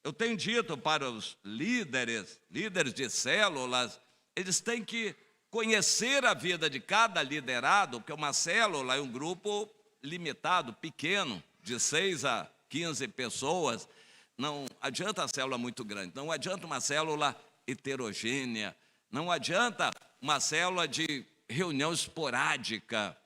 Eu tenho dito para os líderes de células, eles têm que conhecer a vida de cada liderado, porque uma célula é um grupo limitado, pequeno, de 6 a 15 pessoas. Não adianta a célula muito grande, não adianta uma célula heterogênea, não adianta uma célula de reunião esporádica.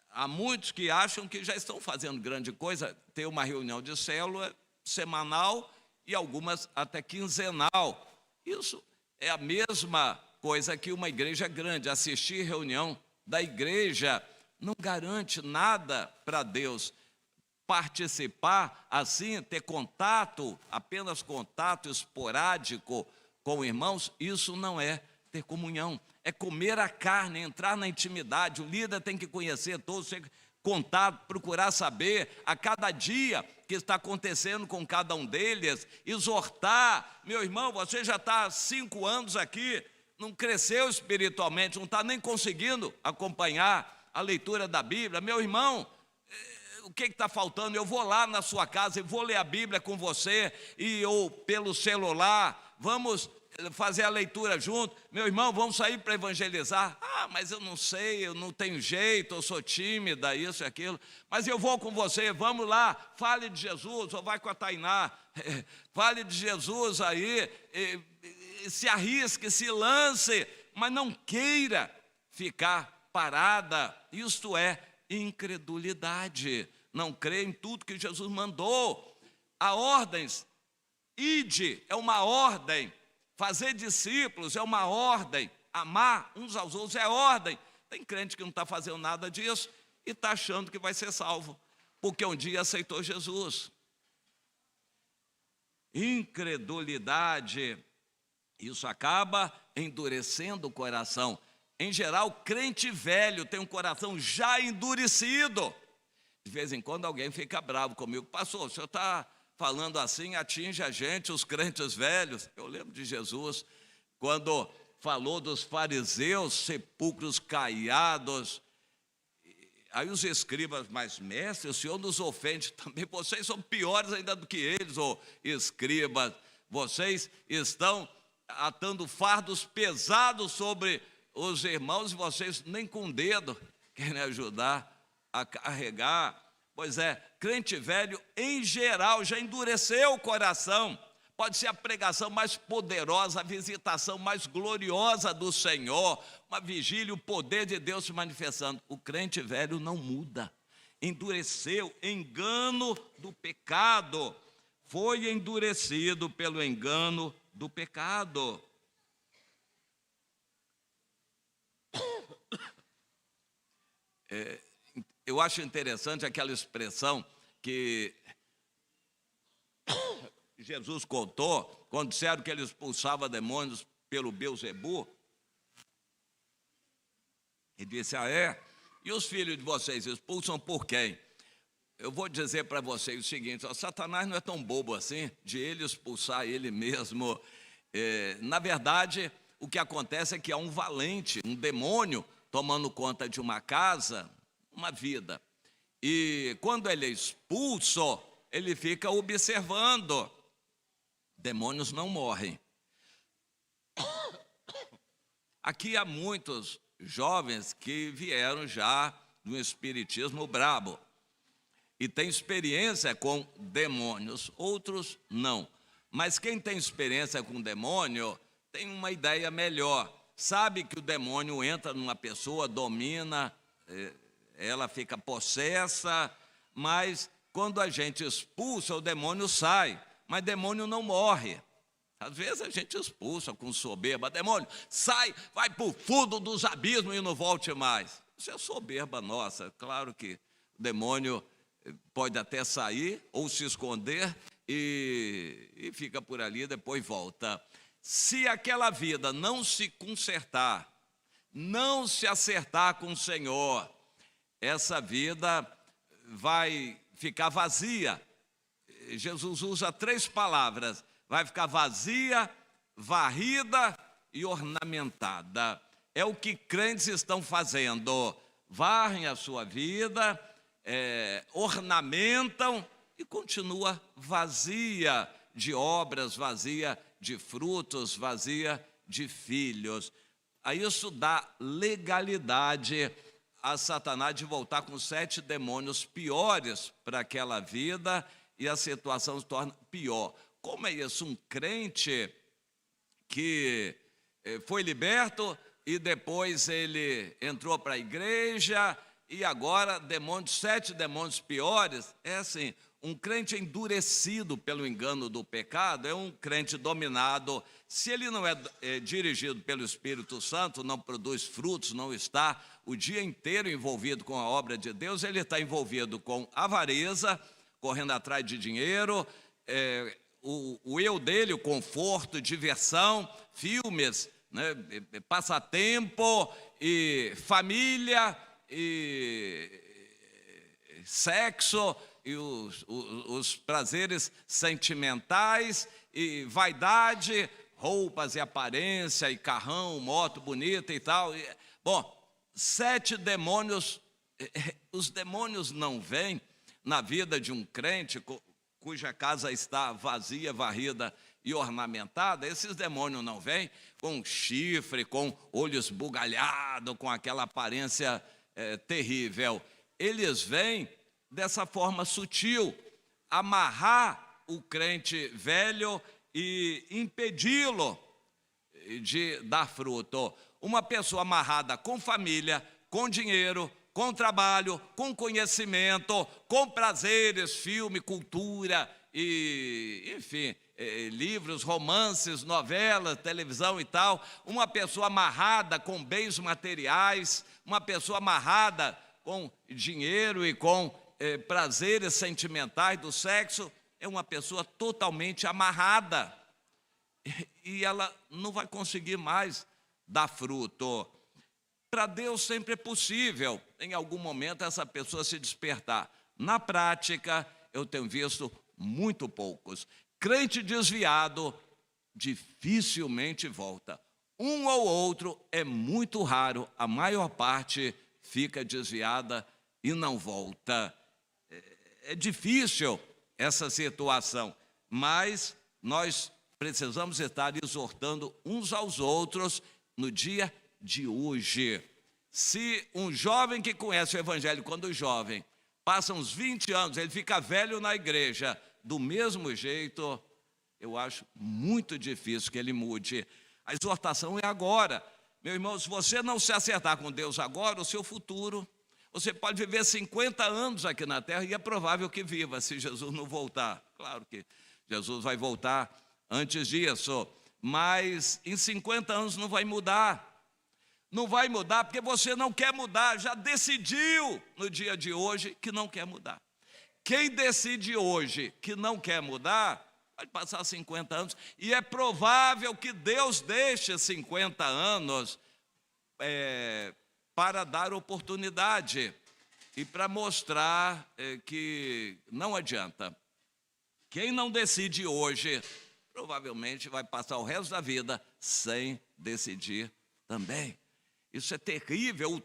Há muitos que acham que já estão fazendo grande coisa, ter uma reunião de célula semanal e algumas até quinzenal. Isso é a mesma coisa que uma igreja grande. Assistir reunião da igreja não garante nada para Deus. Participar assim, ter contato, apenas contato esporádico com irmãos, isso não é ter comunhão. É comer a carne, entrar na intimidade. O líder tem que conhecer todos, ter contato, procurar saber a cada dia que está acontecendo com cada um deles, exortar. Meu irmão, você já está há 5 anos aqui, não cresceu espiritualmente, não está nem conseguindo acompanhar a leitura da Bíblia. Meu irmão, o que está faltando? Eu vou lá na sua casa e vou ler a Bíblia com você, ou pelo celular, vamos fazer a leitura junto. Meu irmão, vamos sair para evangelizar. Ah, mas eu não sei, eu não tenho jeito, eu sou tímida, isso e aquilo. Mas eu vou com você, vamos lá, fale de Jesus, ou vai com a Tainá, fale de Jesus aí, se arrisque, se lance, mas não queira ficar parada. Isto é incredulidade, não crê em tudo que Jesus mandou. A ordens, ide, é uma ordem. Fazer discípulos é uma ordem. Amar uns aos outros é ordem. Tem crente que não está fazendo nada disso e está achando que vai ser salvo, porque um dia aceitou Jesus. incredulidade. Isso acaba endurecendo o coração. Em geral, crente velho tem um coração já endurecido. De vez em quando alguém fica bravo comigo. Pastor, o senhor está falando assim, atinge a gente, os crentes velhos. Eu lembro de Jesus, quando falou dos fariseus, sepulcros caiados. Aí os escribas, mas mestre, o senhor nos ofende também. Vocês são piores ainda do que eles, ô escribas. Vocês estão atando fardos pesados sobre os irmãos e vocês nem com o dedo querem ajudar a carregar. Pois é, crente velho, em geral, já endureceu o coração. Pode ser a pregação mais poderosa, a visitação mais gloriosa do Senhor, uma vigília, o poder de Deus se manifestando. O crente velho não muda, endureceu, engano do pecado, foi endurecido pelo engano do pecado. Eu acho interessante aquela expressão que Jesus contou, quando disseram que ele expulsava demônios pelo Belzebu. Ele disse, e os filhos de vocês expulsam por quem? Eu vou dizer para vocês o seguinte, Satanás não é tão bobo assim, de ele expulsar ele mesmo. Na verdade, o que acontece é que há um valente, um demônio, tomando conta de uma casa, uma vida. E quando ele é expulso, ele fica observando. Demônios não morrem. Aqui há muitos jovens que vieram já do espiritismo brabo e têm experiência com demônios, outros não. Mas quem tem experiência com demônio tem uma ideia melhor. Sabe que o demônio entra numa pessoa, domina, ela fica possessa, mas quando a gente expulsa, o demônio sai, mas demônio não morre. Às vezes a gente expulsa com soberba, demônio, sai, vai para o fundo dos abismos e não volte mais. Isso é soberba nossa. Claro que o demônio pode até sair ou se esconder e fica por ali, depois volta. Se aquela vida não se consertar, não se acertar com o Senhor, essa vida vai ficar vazia. Jesus usa 3 palavras, vai ficar vazia, varrida e ornamentada. É o que crentes estão fazendo, varrem a sua vida, ornamentam e continua vazia de obras, vazia de frutos, vazia de filhos. A isso dá legalidade a Satanás de voltar com 7 demônios piores para aquela vida e a situação se torna pior. Como é isso? Um crente que foi liberto e depois ele entrou para a igreja e agora 7 demônios piores. É assim, um crente endurecido pelo engano do pecado é um crente dominado. Se ele não é dirigido pelo Espírito Santo, não produz frutos, não está o dia inteiro envolvido com a obra de Deus, ele está envolvido com avareza, correndo atrás de dinheiro, o eu dele, o conforto, diversão, filmes, né, passatempo, e família, e sexo, e os prazeres sentimentais, e vaidade, roupas e aparência, e carrão, moto bonita e tal. Bom, 7 demônios, os demônios não vêm na vida de um crente cuja casa está vazia, varrida e ornamentada. Esses demônios não vêm com chifre, com olho esbugalhado, com aquela aparência terrível. Eles vêm dessa forma sutil, amarrar o crente velho e impedi-lo de dar fruto. Uma pessoa amarrada com família, com dinheiro, com trabalho, com conhecimento, com prazeres, filme, cultura, e, enfim, livros, romances, novelas, televisão e tal. Uma pessoa amarrada com bens materiais, uma pessoa amarrada com dinheiro e com prazeres sentimentais do sexo, é uma pessoa totalmente amarrada e ela não vai conseguir mais dar fruto. Para Deus sempre é possível, em algum momento, essa pessoa se despertar. Na prática, eu tenho visto muito poucos. Crente desviado dificilmente volta. Um ou outro é muito raro, a maior parte fica desviada e não volta. É difícil essa situação, mas nós precisamos estar exortando uns aos outros no dia de hoje. Se um jovem que conhece o Evangelho quando jovem, passa uns 20 anos, ele fica velho na igreja, do mesmo jeito, eu acho muito difícil que ele mude. A exortação é agora. Meu irmão, se você não se acertar com Deus agora, o seu futuro, você pode viver 50 anos aqui na terra e é provável que viva se Jesus não voltar. Claro que Jesus vai voltar antes disso, mas em 50 anos não vai mudar. Não vai mudar porque você não quer mudar, já decidiu no dia de hoje que não quer mudar. Quem decide hoje que não quer mudar, pode passar 50 anos, e é provável que Deus deixe 50 anos para dar oportunidade e para mostrar que não adianta. Quem não decide hoje, provavelmente vai passar o resto da vida sem decidir também. Isso é terrível.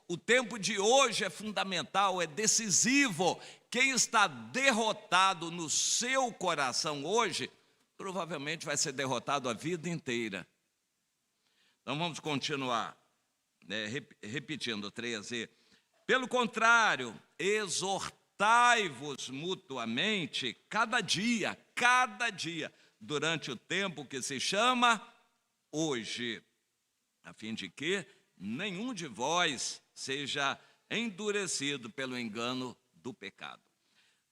O tempo de hoje é fundamental, é decisivo. Quem está derrotado no seu coração hoje, provavelmente vai ser derrotado a vida inteira. Então vamos continuar, repetindo 13. Pelo contrário, exortai-vos mutuamente cada dia, durante o tempo que se chama hoje, a fim de que nenhum de vós seja endurecido pelo engano do pecado.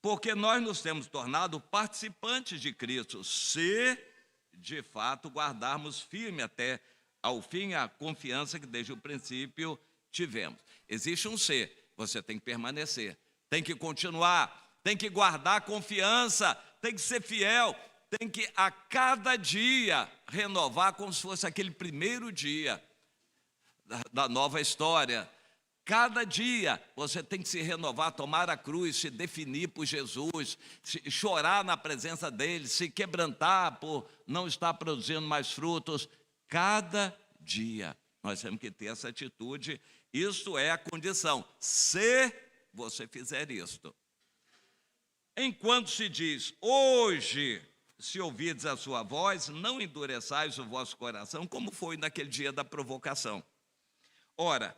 Porque nós nos temos tornado participantes de Cristo, se de fato guardarmos firme até ao fim a confiança que desde o princípio tivemos. Existe um ser, você tem que permanecer, tem que continuar, tem que guardar a confiança, tem que ser fiel, tem que a cada dia renovar como se fosse aquele primeiro dia da nova história. Cada dia você tem que se renovar, tomar a cruz, se definir por Jesus, chorar na presença dele, se quebrantar por não estar produzindo mais frutos. Cada dia nós temos que ter essa atitude. Isso é a condição, se você fizer isto. Enquanto se diz, hoje, se ouvirdes a sua voz, não endureçais o vosso coração, como foi naquele dia da provocação. Ora,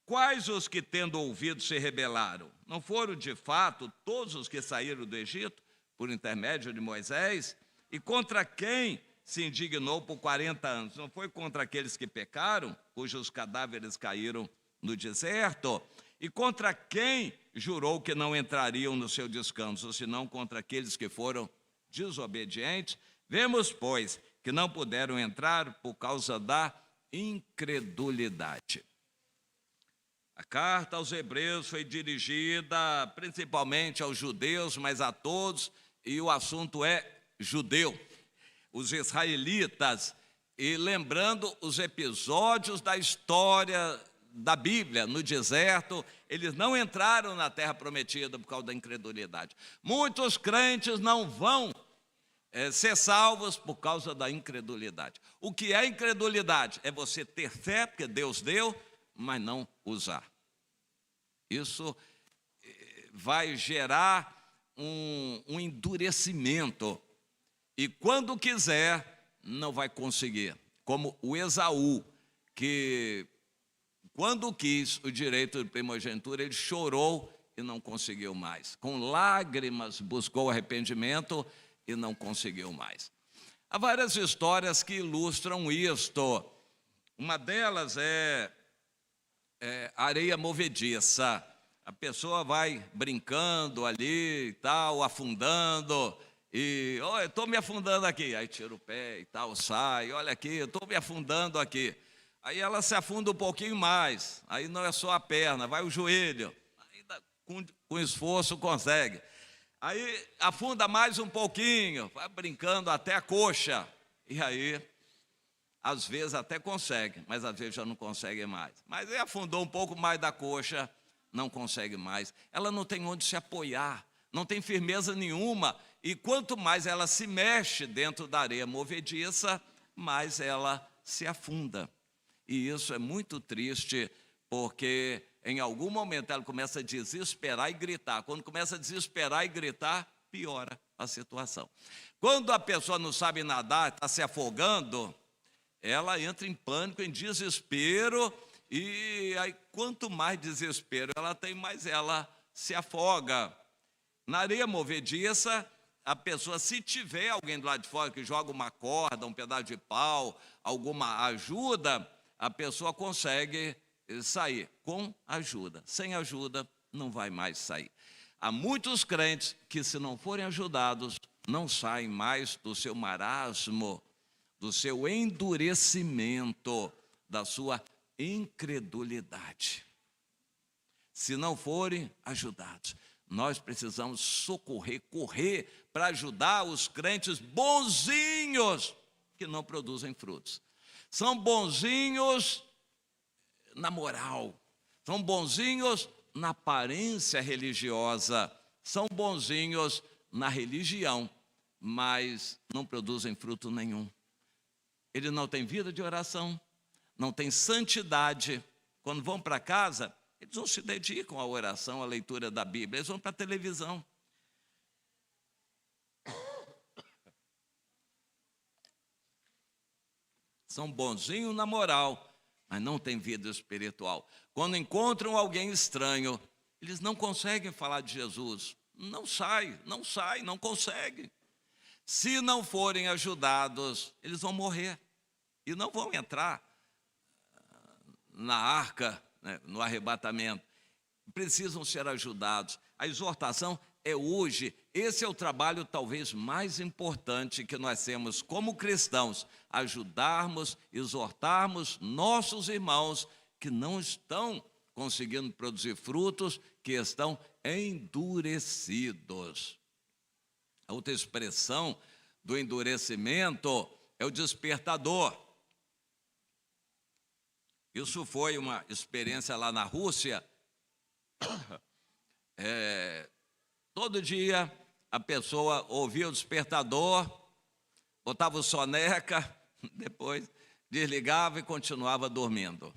quais os que, tendo ouvido, se rebelaram? Não foram, de fato, todos os que saíram do Egito, por intermédio de Moisés? E contra quem se indignou por 40 anos? Não foi contra aqueles que pecaram, cujos cadáveres caíram no deserto? E contra quem jurou que não entrariam no seu descanso, senão contra aqueles que foram desobedientes? Vemos, pois, que não puderam entrar por causa da incredulidade. A carta aos Hebreus foi dirigida principalmente aos judeus, mas a todos, e o assunto é judeu, os israelitas, e lembrando os episódios da história da Bíblia, no deserto, eles não entraram na terra prometida por causa da incredulidade. Muitos crentes não vão ser salvos por causa da incredulidade. O que é incredulidade? É você ter fé, porque Deus deu, mas não usar. Isso vai gerar um endurecimento. E quando quiser, não vai conseguir. Como o Esaú, que quando quis o direito de primogenitura, ele chorou e não conseguiu mais. Com lágrimas buscou arrependimento e não conseguiu mais. Há várias histórias que ilustram isto. Uma delas é areia movediça. A pessoa vai brincando ali e tal, afundando, e eu estou me afundando aqui, aí tira o pé e tal, sai, olha aqui, eu estou me afundando aqui. Aí ela se afunda um pouquinho mais, aí não é só a perna, vai o joelho, ainda com esforço consegue. Aí afunda mais um pouquinho, vai brincando até a coxa. E aí, às vezes até consegue, mas às vezes já não consegue mais. Mas aí afundou um pouco mais da coxa, não consegue mais. Ela não tem onde se apoiar, não tem firmeza nenhuma. E quanto mais ela se mexe dentro da areia movediça, mais ela se afunda. E isso é muito triste, porque em algum momento ela começa a desesperar e gritar. Quando começa a desesperar e gritar, piora a situação. Quando a pessoa não sabe nadar, está se afogando, ela entra em pânico, em desespero, e aí quanto mais desespero ela tem, mais ela se afoga. Na areia movediça, a pessoa, se tiver alguém do lado de fora que joga uma corda, um pedaço de pau, alguma ajuda, a pessoa consegue sair com ajuda. Sem ajuda, não vai mais sair. Há muitos crentes que, se não forem ajudados, não saem mais do seu marasmo, do seu endurecimento, da sua incredulidade. Se não forem ajudados, nós precisamos socorrer, correr para ajudar os crentes bonzinhos que não produzem frutos. São bonzinhos na moral, são bonzinhos na aparência religiosa, são bonzinhos na religião, mas não produzem fruto nenhum. Ele não tem vida de oração, não tem santidade. Quando vão para casa, eles não se dedicam à oração, à leitura da Bíblia, eles vão para a televisão. São bonzinhos na moral, mas não têm vida espiritual. Quando encontram alguém estranho, eles não conseguem falar de Jesus. Não conseguem. Se não forem ajudados, eles vão morrer e não vão entrar na arca, né, no arrebatamento. Precisam ser ajudados. A exortação é hoje. Esse é o trabalho talvez mais importante que nós temos como cristãos, ajudarmos, exortarmos nossos irmãos que não estão conseguindo produzir frutos, que estão endurecidos. A outra expressão do endurecimento é o despertador. Isso foi uma experiência lá na Rússia. Todo dia a pessoa ouvia o despertador, botava o soneca, depois desligava e continuava dormindo.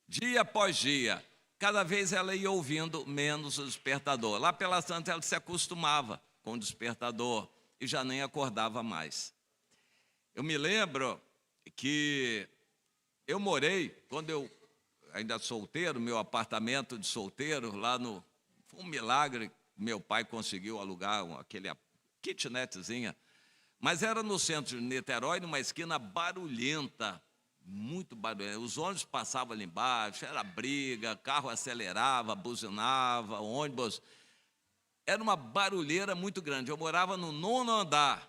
Dia após dia, cada vez ela ia ouvindo menos o despertador. Lá pelas tantas ela se acostumava com o despertador e já nem acordava mais. Eu me lembro que eu morei, quando eu ainda solteiro, meu apartamento de solteiro, lá no... Foi um milagre, meu pai conseguiu alugar aquele kitnetzinha, mas era no centro de Niterói, numa esquina barulhenta, muito barulhenta. Os ônibus passavam ali embaixo, era briga, carro acelerava, buzinava, ônibus. Era uma barulheira muito grande. Eu morava no 9º andar.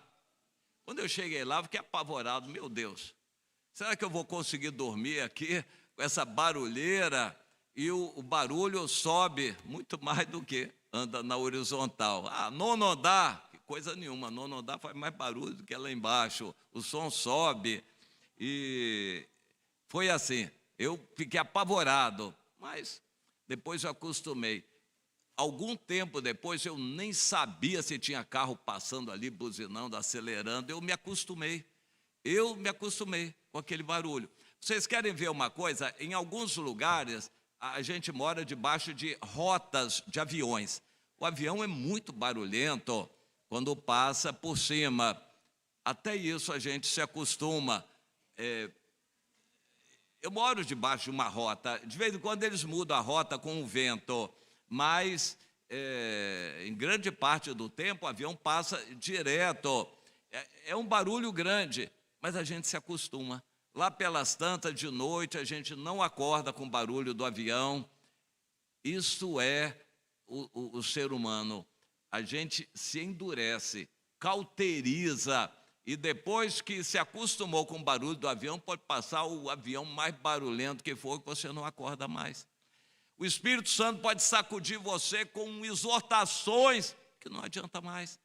Quando eu cheguei lá, eu fiquei apavorado. Meu Deus, será que eu vou conseguir dormir aqui com essa barulheira? E o barulho sobe muito mais do que anda na horizontal. 9º andar, que coisa nenhuma. 9º andar faz mais barulho do que lá embaixo. O som sobe. E foi assim. Eu fiquei apavorado, mas depois eu acostumei. Algum tempo depois, eu nem sabia se tinha carro passando ali, buzinando, acelerando. Eu me acostumei com aquele barulho. Vocês querem ver uma coisa? Em alguns lugares, a gente mora debaixo de rotas de aviões. O avião é muito barulhento quando passa por cima. Até isso a gente se acostuma. Eu moro debaixo de uma rota. De vez em quando eles mudam a rota com o vento, mas em grande parte do tempo o avião passa direto. É um barulho grande, mas a gente se acostuma. Lá pelas tantas de noite, a gente não acorda com o barulho do avião. Isso é o ser humano. A gente se endurece, cauteriza, e depois que se acostumou com o barulho do avião, pode passar o avião mais barulhento que for, que você não acorda mais. O Espírito Santo pode sacudir você com exortações que não adianta mais.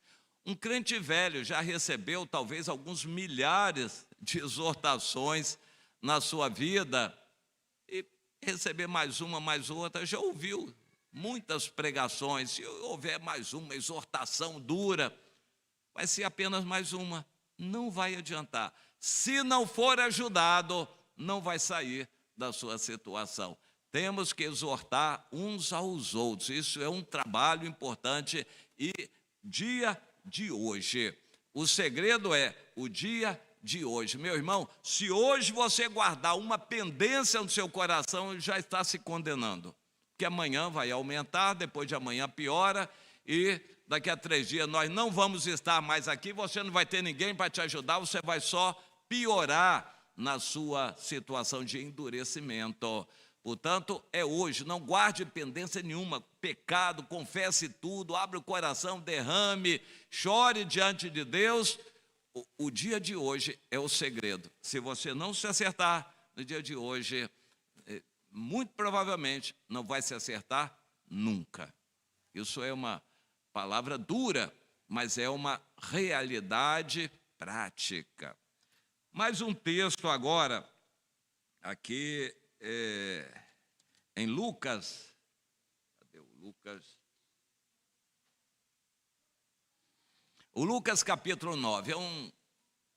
Um crente velho já recebeu talvez alguns milhares de exortações na sua vida, e receber mais uma, mais outra, já ouviu muitas pregações. Se houver mais uma exortação dura, vai ser apenas mais uma, não vai adiantar. Se não for ajudado, não vai sair da sua situação. Temos que exortar uns aos outros, isso é um trabalho importante. E dia de hoje, o segredo é o dia de hoje. Meu irmão, se hoje você guardar uma pendência no seu coração, já está se condenando, porque amanhã vai aumentar, depois de amanhã piora, e daqui a 3 dias nós não vamos estar mais aqui, você não vai ter ninguém para te ajudar, você vai só piorar na sua situação de endurecimento. Portanto, é hoje, não guarde pendência nenhuma, pecado, confesse tudo, abra o coração, derrame, chore diante de Deus. O dia de hoje é o segredo. Se você não se acertar no dia de hoje, muito provavelmente não vai se acertar nunca. Isso é uma palavra dura, mas é uma realidade prática. Mais um texto agora, aqui em Lucas. Cadê o Lucas? O Lucas capítulo 9 é um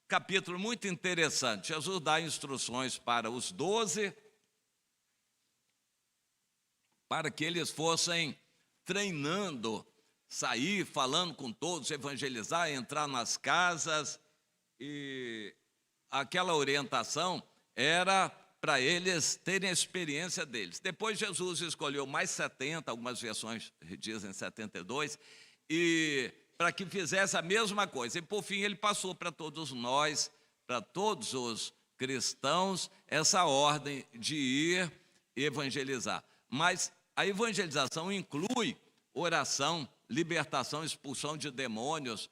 capítulo muito interessante. Jesus dá instruções para os 12, para que eles fossem treinando, sair, falando com todos, evangelizar, entrar nas casas. E aquela orientação era para eles terem a experiência deles. Depois Jesus escolheu mais 70, algumas versões dizem 72, e para que fizesse a mesma coisa. E por fim ele passou para todos nós, para todos os cristãos, essa ordem de ir evangelizar. Mas a evangelização inclui oração, libertação, expulsão de demônios,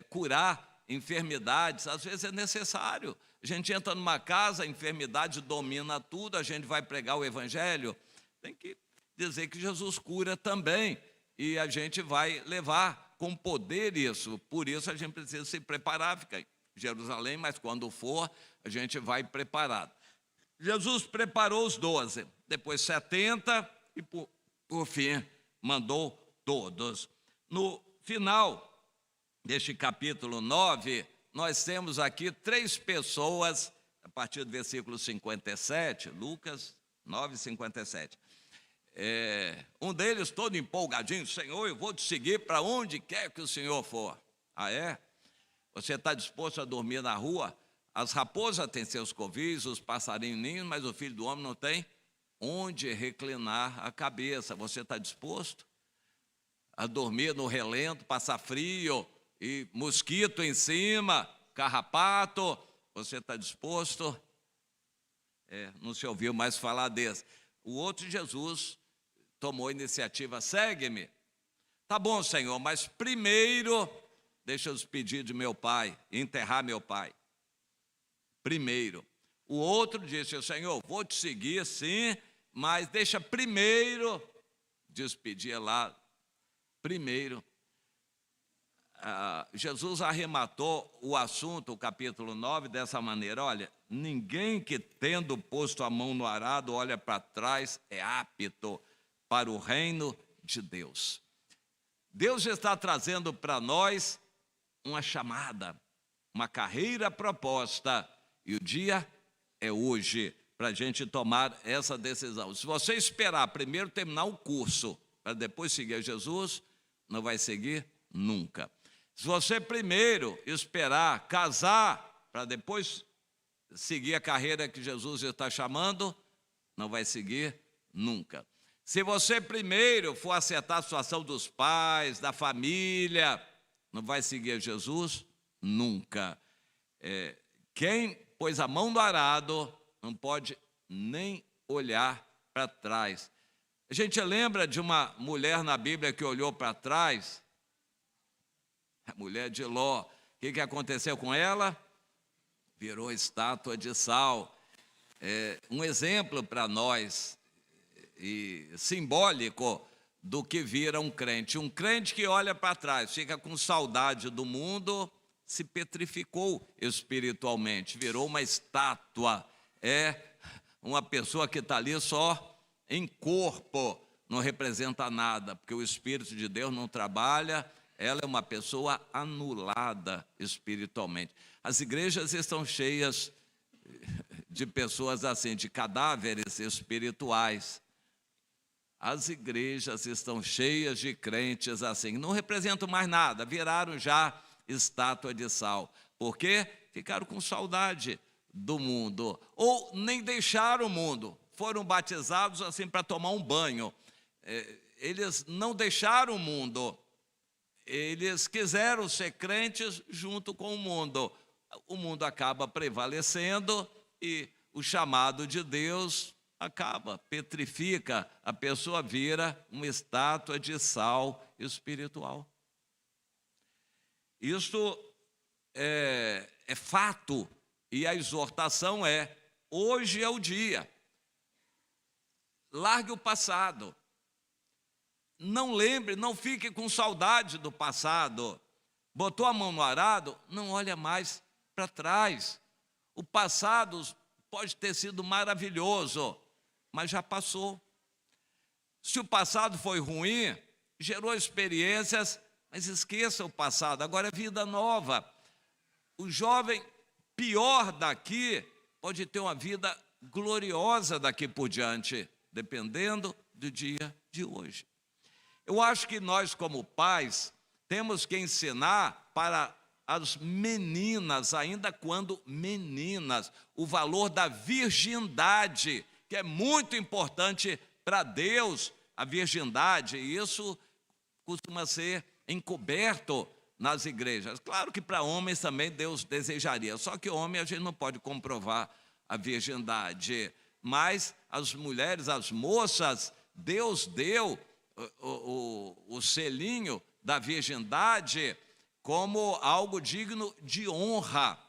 curar enfermidades. Às vezes é necessário. A gente entra numa casa, a enfermidade domina tudo, a gente vai pregar o evangelho, tem que dizer que Jesus cura também, e a gente vai levar com poder isso. Por isso a gente precisa se preparar, fica em Jerusalém, mas quando for, a gente vai preparado. Jesus preparou os 12, depois 70, e por fim mandou todos. No final deste capítulo 9, nós temos aqui 3 pessoas, a partir do versículo 57, Lucas 9, 57. Um deles todo empolgadinho: Senhor, eu vou te seguir para onde quer que o Senhor for. Ah, é? Você está disposto a dormir na rua? As raposas têm seus covis, os passarinhos ninhos, mas o Filho do Homem não tem onde reclinar a cabeça. Você está disposto a dormir no relento, passar frio, e mosquito em cima, carrapato? Você está disposto? Não se ouviu mais falar desse. O outro, Jesus tomou a iniciativa: segue-me. Tá bom, Senhor, mas primeiro deixa eu despedir de meu pai, enterrar meu pai. Primeiro. O outro disse: Senhor, vou te seguir sim, mas deixa primeiro despedir lá. Primeiro. Jesus arrematou o assunto, o capítulo 9, dessa maneira: olha, ninguém que tendo posto a mão no arado olha para trás é apto para o reino de Deus. Deus está trazendo para nós uma chamada, uma carreira proposta, e o dia é hoje para a gente tomar essa decisão. Se você esperar primeiro terminar o curso para depois seguir Jesus, não vai seguir nunca. Se você primeiro esperar casar para depois seguir a carreira que Jesus está chamando, não vai seguir nunca. Se você primeiro for acertar a situação dos pais, da família, não vai seguir Jesus nunca. Quem pôs a mão no arado não pode nem olhar para trás. A gente lembra de uma mulher na Bíblia que olhou para trás, a mulher de Ló. O que aconteceu com ela? Virou estátua de sal. Um exemplo para nós. e simbólico do que vira um crente. Um crente que olha para trás, fica com saudade do mundo, se petrificou espiritualmente, virou uma estátua, é uma pessoa que está ali só em corpo, não representa nada, porque o Espírito de Deus não trabalha, ela é uma pessoa anulada espiritualmente. As igrejas estão cheias de pessoas assim, de cadáveres espirituais. As igrejas estão cheias de crentes assim, não representam mais nada, viraram já estátua de sal. Por quê? Ficaram com saudade do mundo, ou nem deixaram o mundo, foram batizados assim para tomar um banho. Eles não deixaram o mundo, eles quiseram ser crentes junto com o mundo. O mundo acaba prevalecendo e o chamado de Deus acaba, petrifica, a pessoa vira uma estátua de sal espiritual. Isto é fato, e a exortação é: hoje é o dia. Largue o passado. Não lembre, não fique com saudade do passado. Botou a mão no arado, não olha mais para trás. O passado pode ter sido maravilhoso, mas já passou. Se o passado foi ruim, gerou experiências, mas esqueça o passado, agora é vida nova. O jovem pior daqui pode ter uma vida gloriosa daqui por diante, dependendo do dia de hoje. Eu acho que nós, como pais, temos que ensinar para as meninas, ainda quando meninas, o valor da virgindade, que é muito importante para Deus, a virgindade, e isso costuma ser encoberto nas igrejas. Claro que para homens também Deus desejaria, só que homem a gente não pode comprovar a virgindade, mas as mulheres, as moças, Deus deu o selinho da virgindade como algo digno de honra.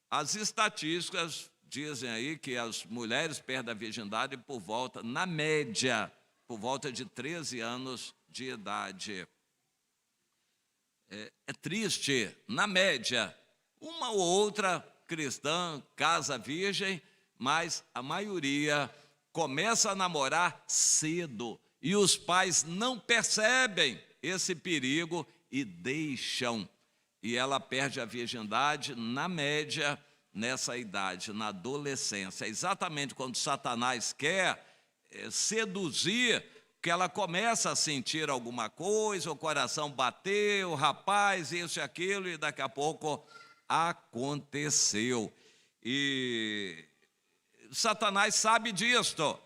As estatísticas dizem aí que as mulheres perdem a virgindade por volta, na média, por volta de 13 anos de idade. É triste, na média, uma ou outra cristã casa virgem, mas a maioria começa a namorar cedo e os pais não percebem esse perigo e deixam. E ela perde a virgindade, na média, nessa idade, na adolescência. Exatamente quando Satanás quer seduzir, que ela começa a sentir alguma coisa, o coração bateu, o rapaz, isso e aquilo, e daqui a pouco aconteceu. E Satanás sabe disto,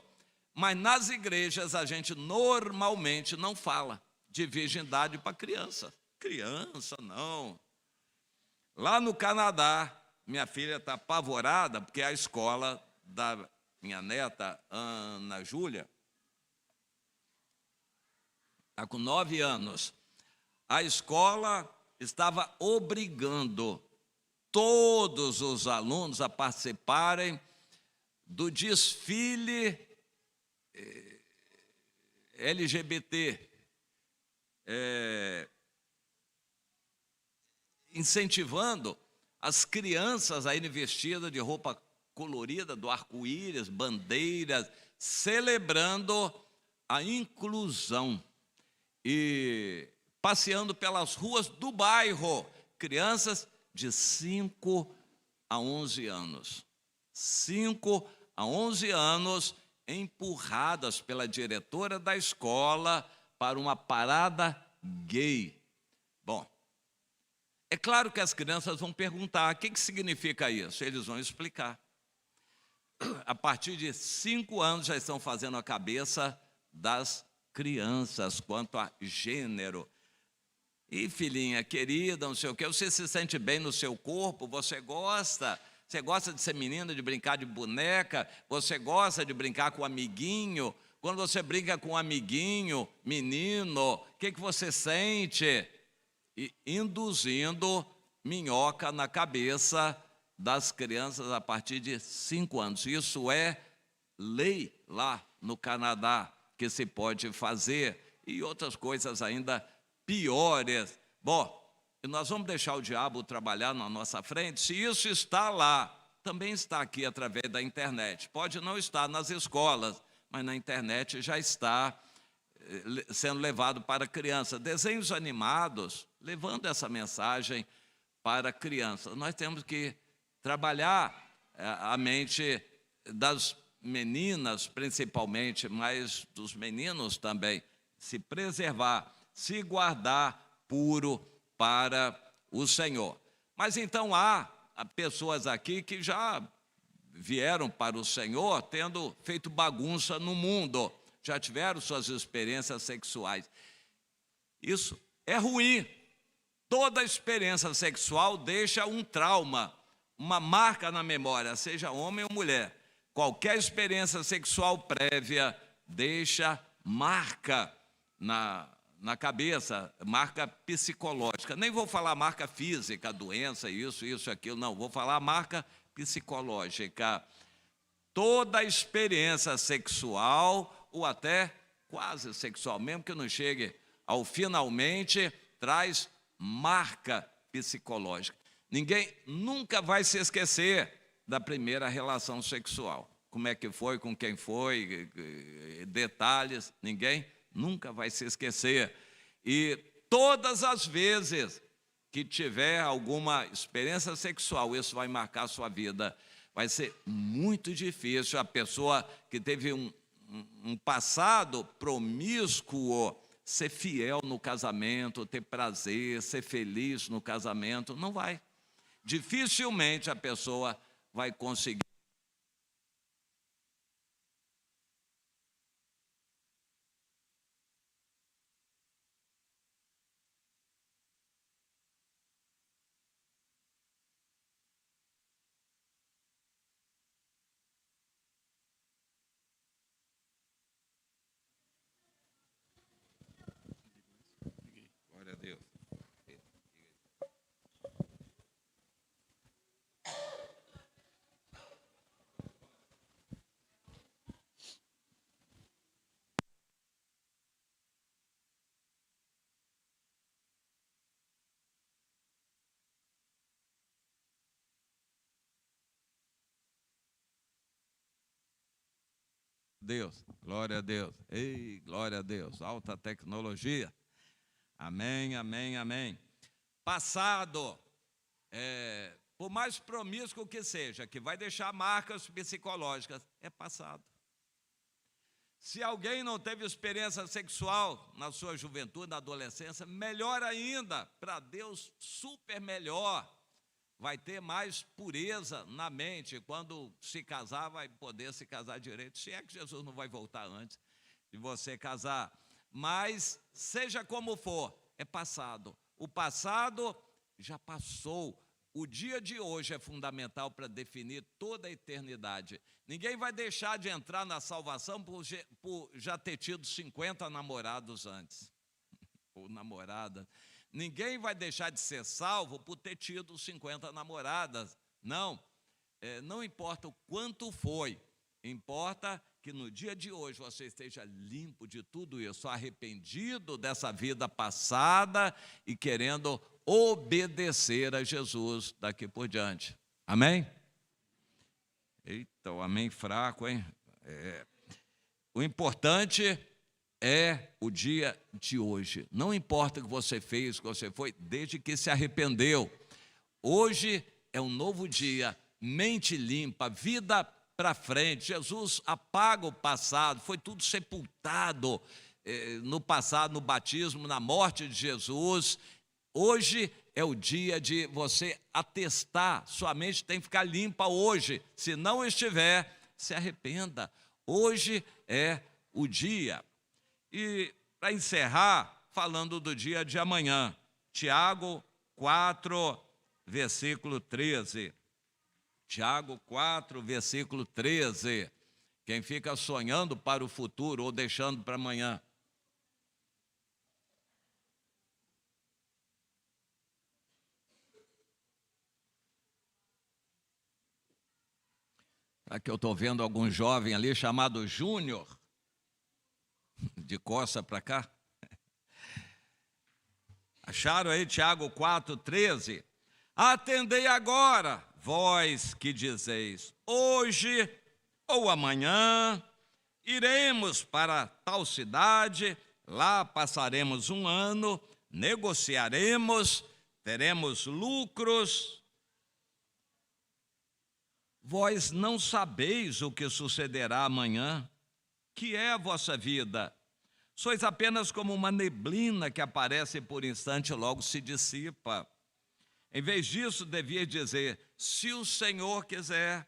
mas nas igrejas a gente normalmente não fala de virgindade para criança. Criança, não. Lá no Canadá, minha filha está apavorada, porque a escola da minha neta, Ana Júlia, está com 9 anos. A escola estava obrigando todos os alunos a participarem do desfile LGBT, incentivando as crianças a irem vestidas de roupa colorida, do arco-íris, bandeiras, celebrando a inclusão. E passeando pelas ruas do bairro, crianças de 5 a 11 anos. 5 a 11 anos, empurradas pela diretora da escola para uma parada gay. Bom, é claro que as crianças vão perguntar: o que significa isso? Eles vão explicar. A partir de 5 anos já estão fazendo a cabeça das crianças quanto a gênero. E filhinha querida, não sei o quê, você se sente bem no seu corpo, você gosta de ser menina, de brincar de boneca, você gosta de brincar com um amiguinho. Quando você brinca com um amiguinho, menino, o que você sente? E induzindo minhoca na cabeça das crianças a partir de 5 anos. Isso é lei lá no Canadá que se pode fazer e outras coisas ainda piores. Bom, nós vamos deixar o diabo trabalhar na nossa frente? Se isso está lá, também está aqui através da internet. Pode não estar nas escolas, mas na internet já está sendo levado para criança. Desenhos animados, levando essa mensagem para criança. Nós temos que trabalhar a mente das meninas, principalmente, mas dos meninos também. Se preservar, se guardar puro para o Senhor. Mas então há pessoas aqui que já vieram para o Senhor tendo feito bagunça no mundo, já tiveram suas experiências sexuais. Isso é ruim. Toda experiência sexual deixa um trauma, uma marca na memória, seja homem ou mulher. Qualquer experiência sexual prévia deixa marca na cabeça, marca psicológica. Nem vou falar marca física, doença, isso, aquilo, não. Vou falar marca psicológica. Toda experiência sexual, ou até quase sexual, mesmo que não chegue ao finalmente, traz marca psicológica. Ninguém nunca vai se esquecer da primeira relação sexual. Como é que foi, com quem foi, detalhes, ninguém nunca vai se esquecer. E todas as vezes que tiver alguma experiência sexual, isso vai marcar a sua vida. Vai ser muito difícil a pessoa que teve um passado promíscuo ser fiel no casamento, ter prazer, ser feliz no casamento. Não vai. Dificilmente a pessoa vai conseguir. Glória a Deus. Deus, glória a Deus. Ei, glória a Deus. Alta tecnologia. Amém, amém, amém. Passado, por mais promíscuo que seja, que vai deixar marcas psicológicas, é passado. Se alguém não teve experiência sexual na sua juventude, na adolescência, melhor ainda, para Deus, super melhor. Vai ter mais pureza na mente. Quando se casar, vai poder se casar direito. Se é que Jesus não vai voltar antes de você casar. Mas, seja como for, é passado. O passado já passou. O dia de hoje é fundamental para definir toda a eternidade. Ninguém vai deixar de entrar na salvação por já ter tido 50 namorados antes. Ou namorada. Ninguém vai deixar de ser salvo por ter tido 50 namoradas. Não, não importa o quanto foi, importa que no dia de hoje você esteja limpo de tudo isso, arrependido dessa vida passada e querendo obedecer a Jesus daqui por diante. Amém? Eita, o amém fraco, hein? O importante é o dia de hoje. Não importa o que você fez, o que você foi, desde que se arrependeu. Hoje é um novo dia, mente limpa, vida para frente. Jesus apaga o passado, foi tudo sepultado no passado, no batismo, na morte de Jesus. Hoje é o dia de você atestar, sua mente tem que ficar limpa hoje. Se não estiver, se arrependa. Hoje é o dia. E para encerrar, falando do dia de amanhã, Tiago 4, versículo 13. Tiago 4, versículo 13. Quem fica sonhando para o futuro ou deixando para amanhã? Aqui eu estou vendo algum jovem ali chamado Júnior. de costa para cá. Acharam aí Tiago 4,13? Atendei agora, vós que dizeis, hoje ou amanhã iremos para tal cidade, lá passaremos um ano, negociaremos, teremos lucros. Vós não sabeis o que sucederá amanhã, que é a vossa vida. Sois apenas como uma neblina que aparece por instante e logo se dissipa. Em vez disso, devia dizer, se o Senhor quiser,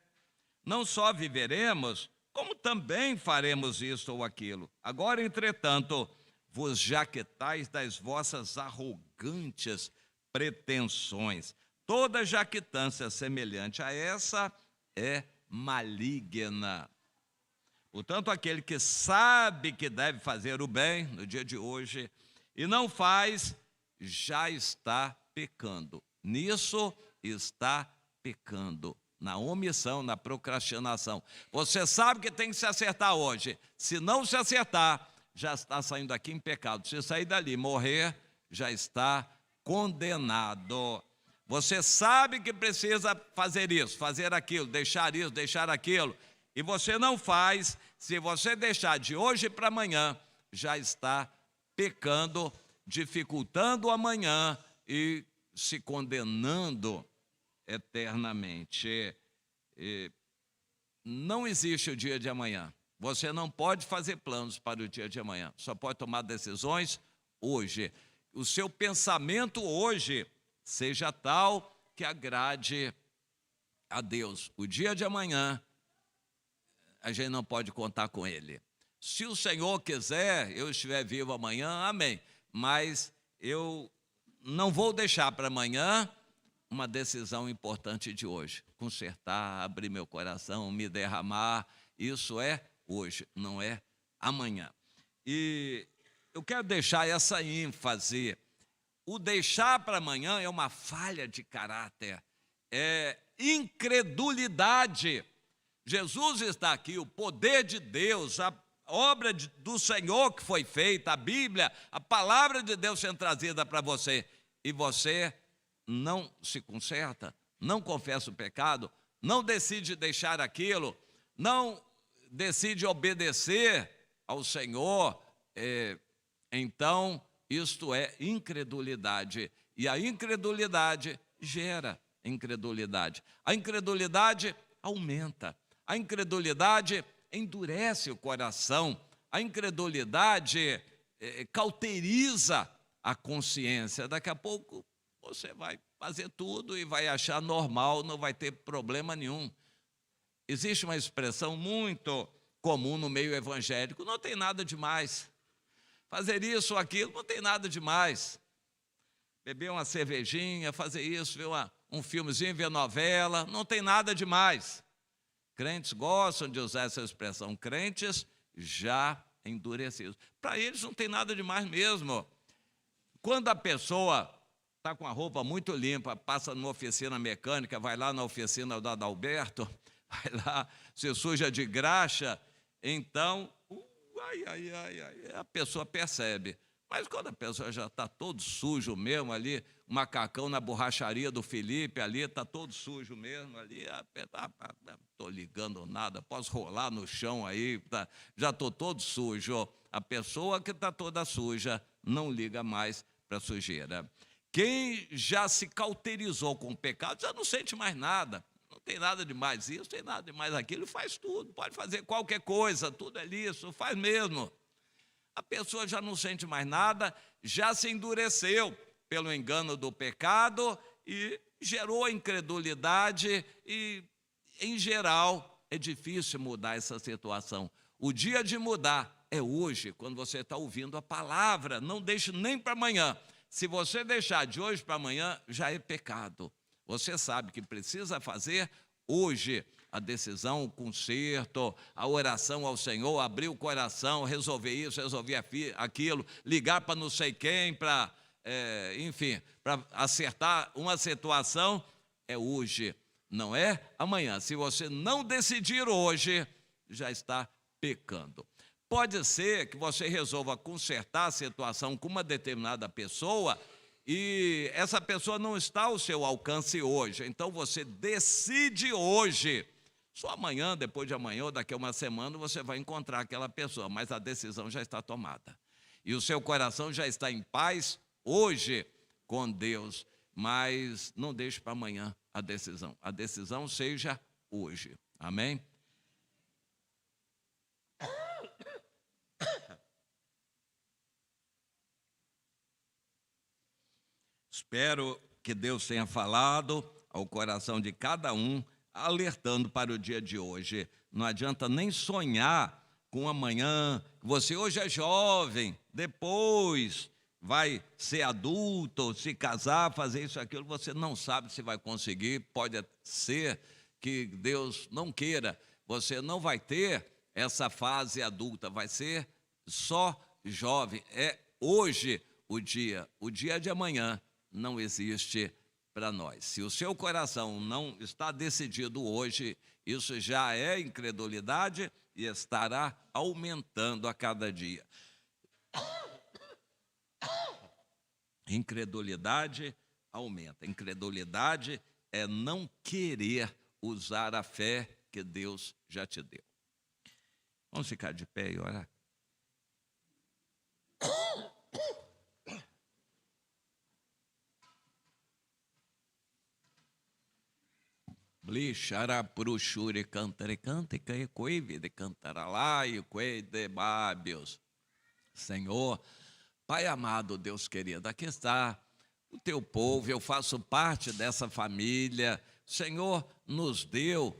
não só viveremos, como também faremos isto ou aquilo. Agora, entretanto, vos jaquetais das vossas arrogantes pretensões. Toda jactância semelhante a essa é maligna. Portanto, aquele que sabe que deve fazer o bem no dia de hoje e não faz, já está pecando. Nisso está pecando, na omissão, na procrastinação. Você sabe que tem que se acertar hoje. Se não se acertar, já está saindo aqui em pecado. Se sair dali, morrer, já está condenado. Você sabe que precisa fazer isso, fazer aquilo, deixar aquilo, e você não faz. Se você deixar de hoje para amanhã, já está pecando, dificultando o amanhã e se condenando eternamente. Não existe o dia de amanhã. Você não pode fazer planos para o dia de amanhã, só pode tomar decisões hoje. O seu pensamento hoje seja tal que agrade a Deus. O dia de amanhã, a gente não pode contar com ele. Se o Senhor quiser, eu estiver vivo amanhã, amém. Mas eu não vou deixar para amanhã uma decisão importante de hoje. Consertar, abrir meu coração, me derramar. Isso é hoje, não é amanhã. E eu quero deixar essa ênfase. O deixar para amanhã é uma falha de caráter, é incredulidade. Jesus está aqui, o poder de Deus, a obra do Senhor que foi feita, a Bíblia, a palavra de Deus sendo trazida para você, e você não se conserta, não confessa o pecado, não decide deixar aquilo, não decide obedecer ao Senhor, então isto é incredulidade, e a incredulidade gera incredulidade. A incredulidade aumenta, a incredulidade endurece o coração, a incredulidade cauteriza a consciência. Daqui a pouco você vai fazer tudo e vai achar normal, não vai ter problema nenhum. Existe uma expressão muito comum no meio evangélico, não tem nada demais. Fazer isso ou aquilo não tem nada demais. Beber uma cervejinha, fazer isso, ver um filmezinho, ver novela, não tem nada demais. Crentes gostam de usar essa expressão, crentes já endurecidos. Para eles não tem nada demais mesmo. Quando a pessoa está com a roupa muito limpa, passa numa oficina mecânica, vai lá na oficina do Adalberto, vai lá, se suja de graxa, então, a pessoa percebe. Mas quando a pessoa já está todo sujo mesmo ali, o macacão na borracharia do Felipe ali, está todo sujo mesmo ali, não estou ligando nada, posso rolar no chão aí, já estou todo sujo. A pessoa que está toda suja não liga mais para a sujeira. Quem já se cauterizou com o pecado já não sente mais nada. Não tem nada de mais isso, tem nada de mais aquilo, faz tudo, pode fazer qualquer coisa, tudo é lícito, faz mesmo. A pessoa já não sente mais nada, já se endureceu pelo engano do pecado e gerou incredulidade e, em geral, é difícil mudar essa situação. O dia de mudar é hoje, quando você está ouvindo a palavra, não deixe nem para amanhã. Se você deixar de hoje para amanhã, já é pecado. Você sabe que precisa fazer hoje a decisão, o conserto, a oração ao Senhor, abrir o coração, resolver isso, resolver aquilo, ligar para não sei quem, para, enfim, para acertar uma situação, é hoje, não é amanhã. Se você não decidir hoje, já está pecando. Pode ser que você resolva consertar a situação com uma determinada pessoa e essa pessoa não está ao seu alcance hoje. Então você decide hoje. Só amanhã, depois de amanhã ou daqui a uma semana você vai encontrar aquela pessoa, mas a decisão já está tomada. E o seu coração já está em paz hoje com Deus, mas não deixe para amanhã a decisão. A decisão seja hoje. Amém? Espero que Deus tenha falado ao coração de cada um, alertando para o dia de hoje. Não adianta nem sonhar com amanhã. Você hoje é jovem, depois vai ser adulto, se casar, fazer isso, aquilo. Você não sabe se vai conseguir. Pode ser que Deus não queira. Você não vai ter essa fase adulta, vai ser só jovem. É hoje o dia de amanhã não existe para nós. Se o seu coração não está decidido hoje, isso já é incredulidade e estará aumentando a cada dia. Incredulidade aumenta. Incredulidade é não querer usar a fé que Deus já te deu. Vamos ficar de pé e orar. Blixara pruxure cantare cante que coive de cantaralai coi de bábios. Senhor, Pai amado, Deus querido, aqui está o teu povo, eu faço parte dessa família. Senhor, nos deu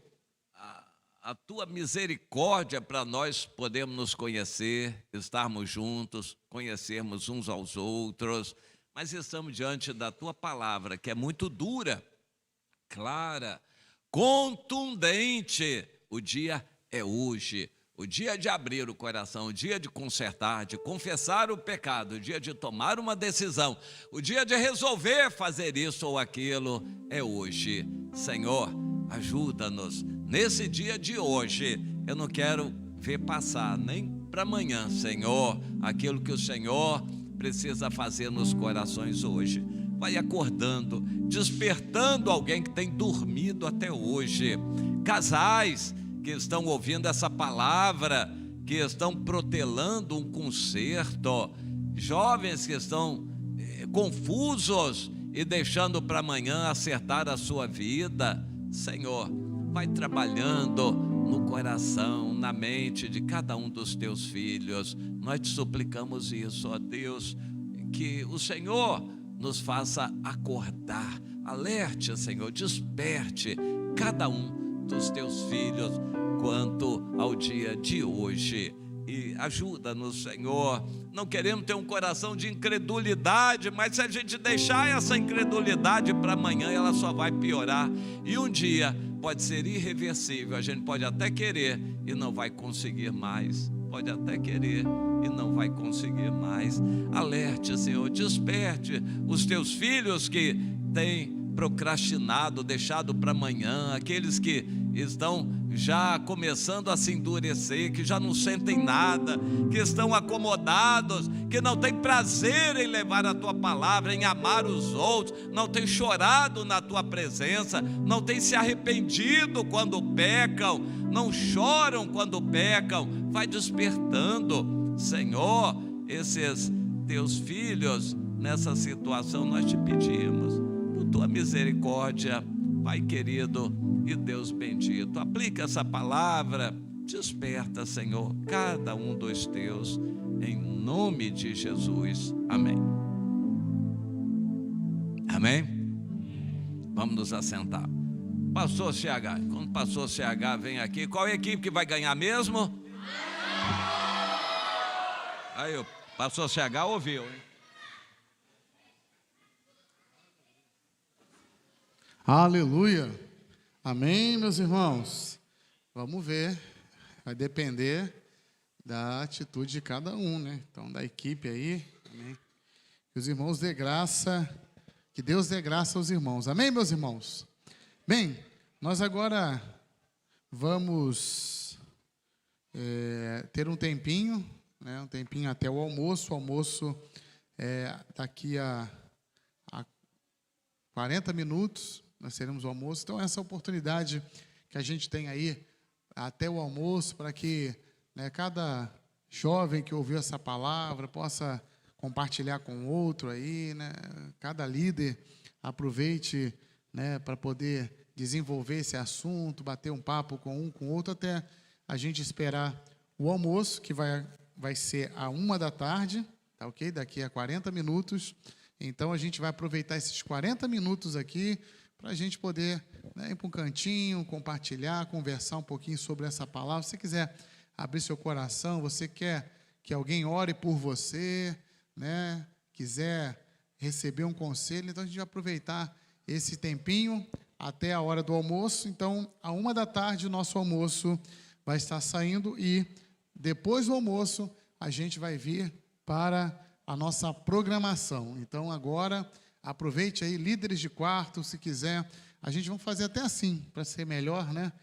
a tua misericórdia para nós podermos nos conhecer, estarmos juntos, conhecermos uns aos outros, mas estamos diante da tua palavra, que é muito dura, clara, contundente. O dia é hoje, o dia de abrir o coração, o dia de consertar, de confessar o pecado, o dia de tomar uma decisão, o dia de resolver fazer isso ou aquilo é hoje. Senhor, ajuda-nos nesse dia de hoje. Eu não quero ver passar nem para amanhã, Senhor, aquilo que o Senhor precisa fazer nos corações hoje. Vai acordando, despertando alguém que tem dormido até hoje. Casais que estão ouvindo essa palavra, que estão protelando um conserto. Jovens que estão confusos e deixando para amanhã acertar a sua vida. Senhor, vai trabalhando no coração, na mente de cada um dos teus filhos. Nós te suplicamos isso, ó Deus, que o Senhor nos faça acordar, alerte, Senhor, desperte cada um dos teus filhos quanto ao dia de hoje. E ajuda-nos, Senhor. Não queremos ter um coração de incredulidade, mas se a gente deixar essa incredulidade para amanhã, ela só vai piorar. E um dia pode ser irreversível. A gente pode até querer e não vai conseguir mais. Pode até querer e não vai conseguir mais. Alerte, Senhor, desperte os teus filhos que têm procrastinado, deixado para amanhã, aqueles que estão já começando a se endurecer, que já não sentem nada, que estão acomodados, que não têm prazer em levar a tua palavra, em amar os outros, não têm chorado na tua presença, não têm se arrependido quando pecam, não choram quando pecam. Vai despertando, Senhor, esses teus filhos nessa situação. Nós te pedimos por tua misericórdia, Pai querido e Deus bendito. Aplica essa palavra, desperta, Senhor, cada um dos teus, em nome de Jesus. Amém. Amém? Vamos nos assentar. Pastor CH, quando o pastor CH vem aqui, qual é a equipe que vai ganhar mesmo? Aí o pastor CH ouviu, hein? Aleluia. Amém, meus irmãos? Vamos ver. Vai depender da atitude de cada um, né? Então, da equipe aí. Amém. Que os irmãos dê graça. Que Deus dê graça aos irmãos. Amém, meus irmãos? Bem, nós agora vamos ter um tempinho, né, um tempinho até o almoço. O almoço daqui a 40 minutos, nós teremos o almoço. Então, essa oportunidade que a gente tem aí até o almoço, para que, né, cada jovem que ouviu essa palavra possa compartilhar com outro aí, né, cada líder aproveite, né, para poder desenvolver esse assunto, bater um papo com um, com o outro, até a gente esperar o almoço, que vai ser à 13h, tá ok? Daqui a 40 minutos. Então, a gente vai aproveitar esses 40 minutos aqui para a gente poder, né, ir para um cantinho, compartilhar, conversar um pouquinho sobre essa palavra. Se você quiser abrir seu coração, você quer que alguém ore por você, né, quiser receber um conselho, então a gente vai aproveitar esse tempinho até a hora do almoço. Então, à 13h, o nosso almoço vai estar saindo e depois do almoço a gente vai vir para a nossa programação. Então, agora, aproveite aí, líderes de quarto, se quiser. A gente vai fazer até assim, para ser melhor, né?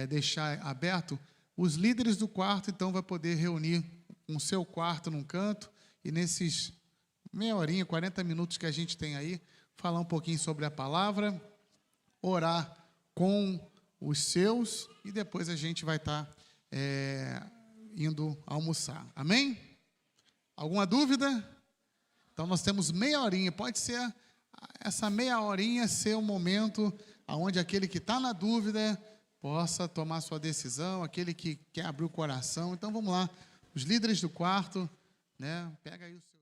Deixar aberto. Os líderes do quarto, então, vai poder reunir o seu quarto num canto e nesses meia horinha, 40 minutos que a gente tem aí, falar um pouquinho sobre a palavra, orar com os seus e depois a gente vai estar indo almoçar. Amém? Alguma dúvida? Então, nós temos meia horinha. Pode ser essa meia horinha ser um momento onde aquele que está na dúvida possa tomar sua decisão, aquele que quer abrir o coração. Então, vamos lá. Os líderes do quarto, né? Pega aí o seu...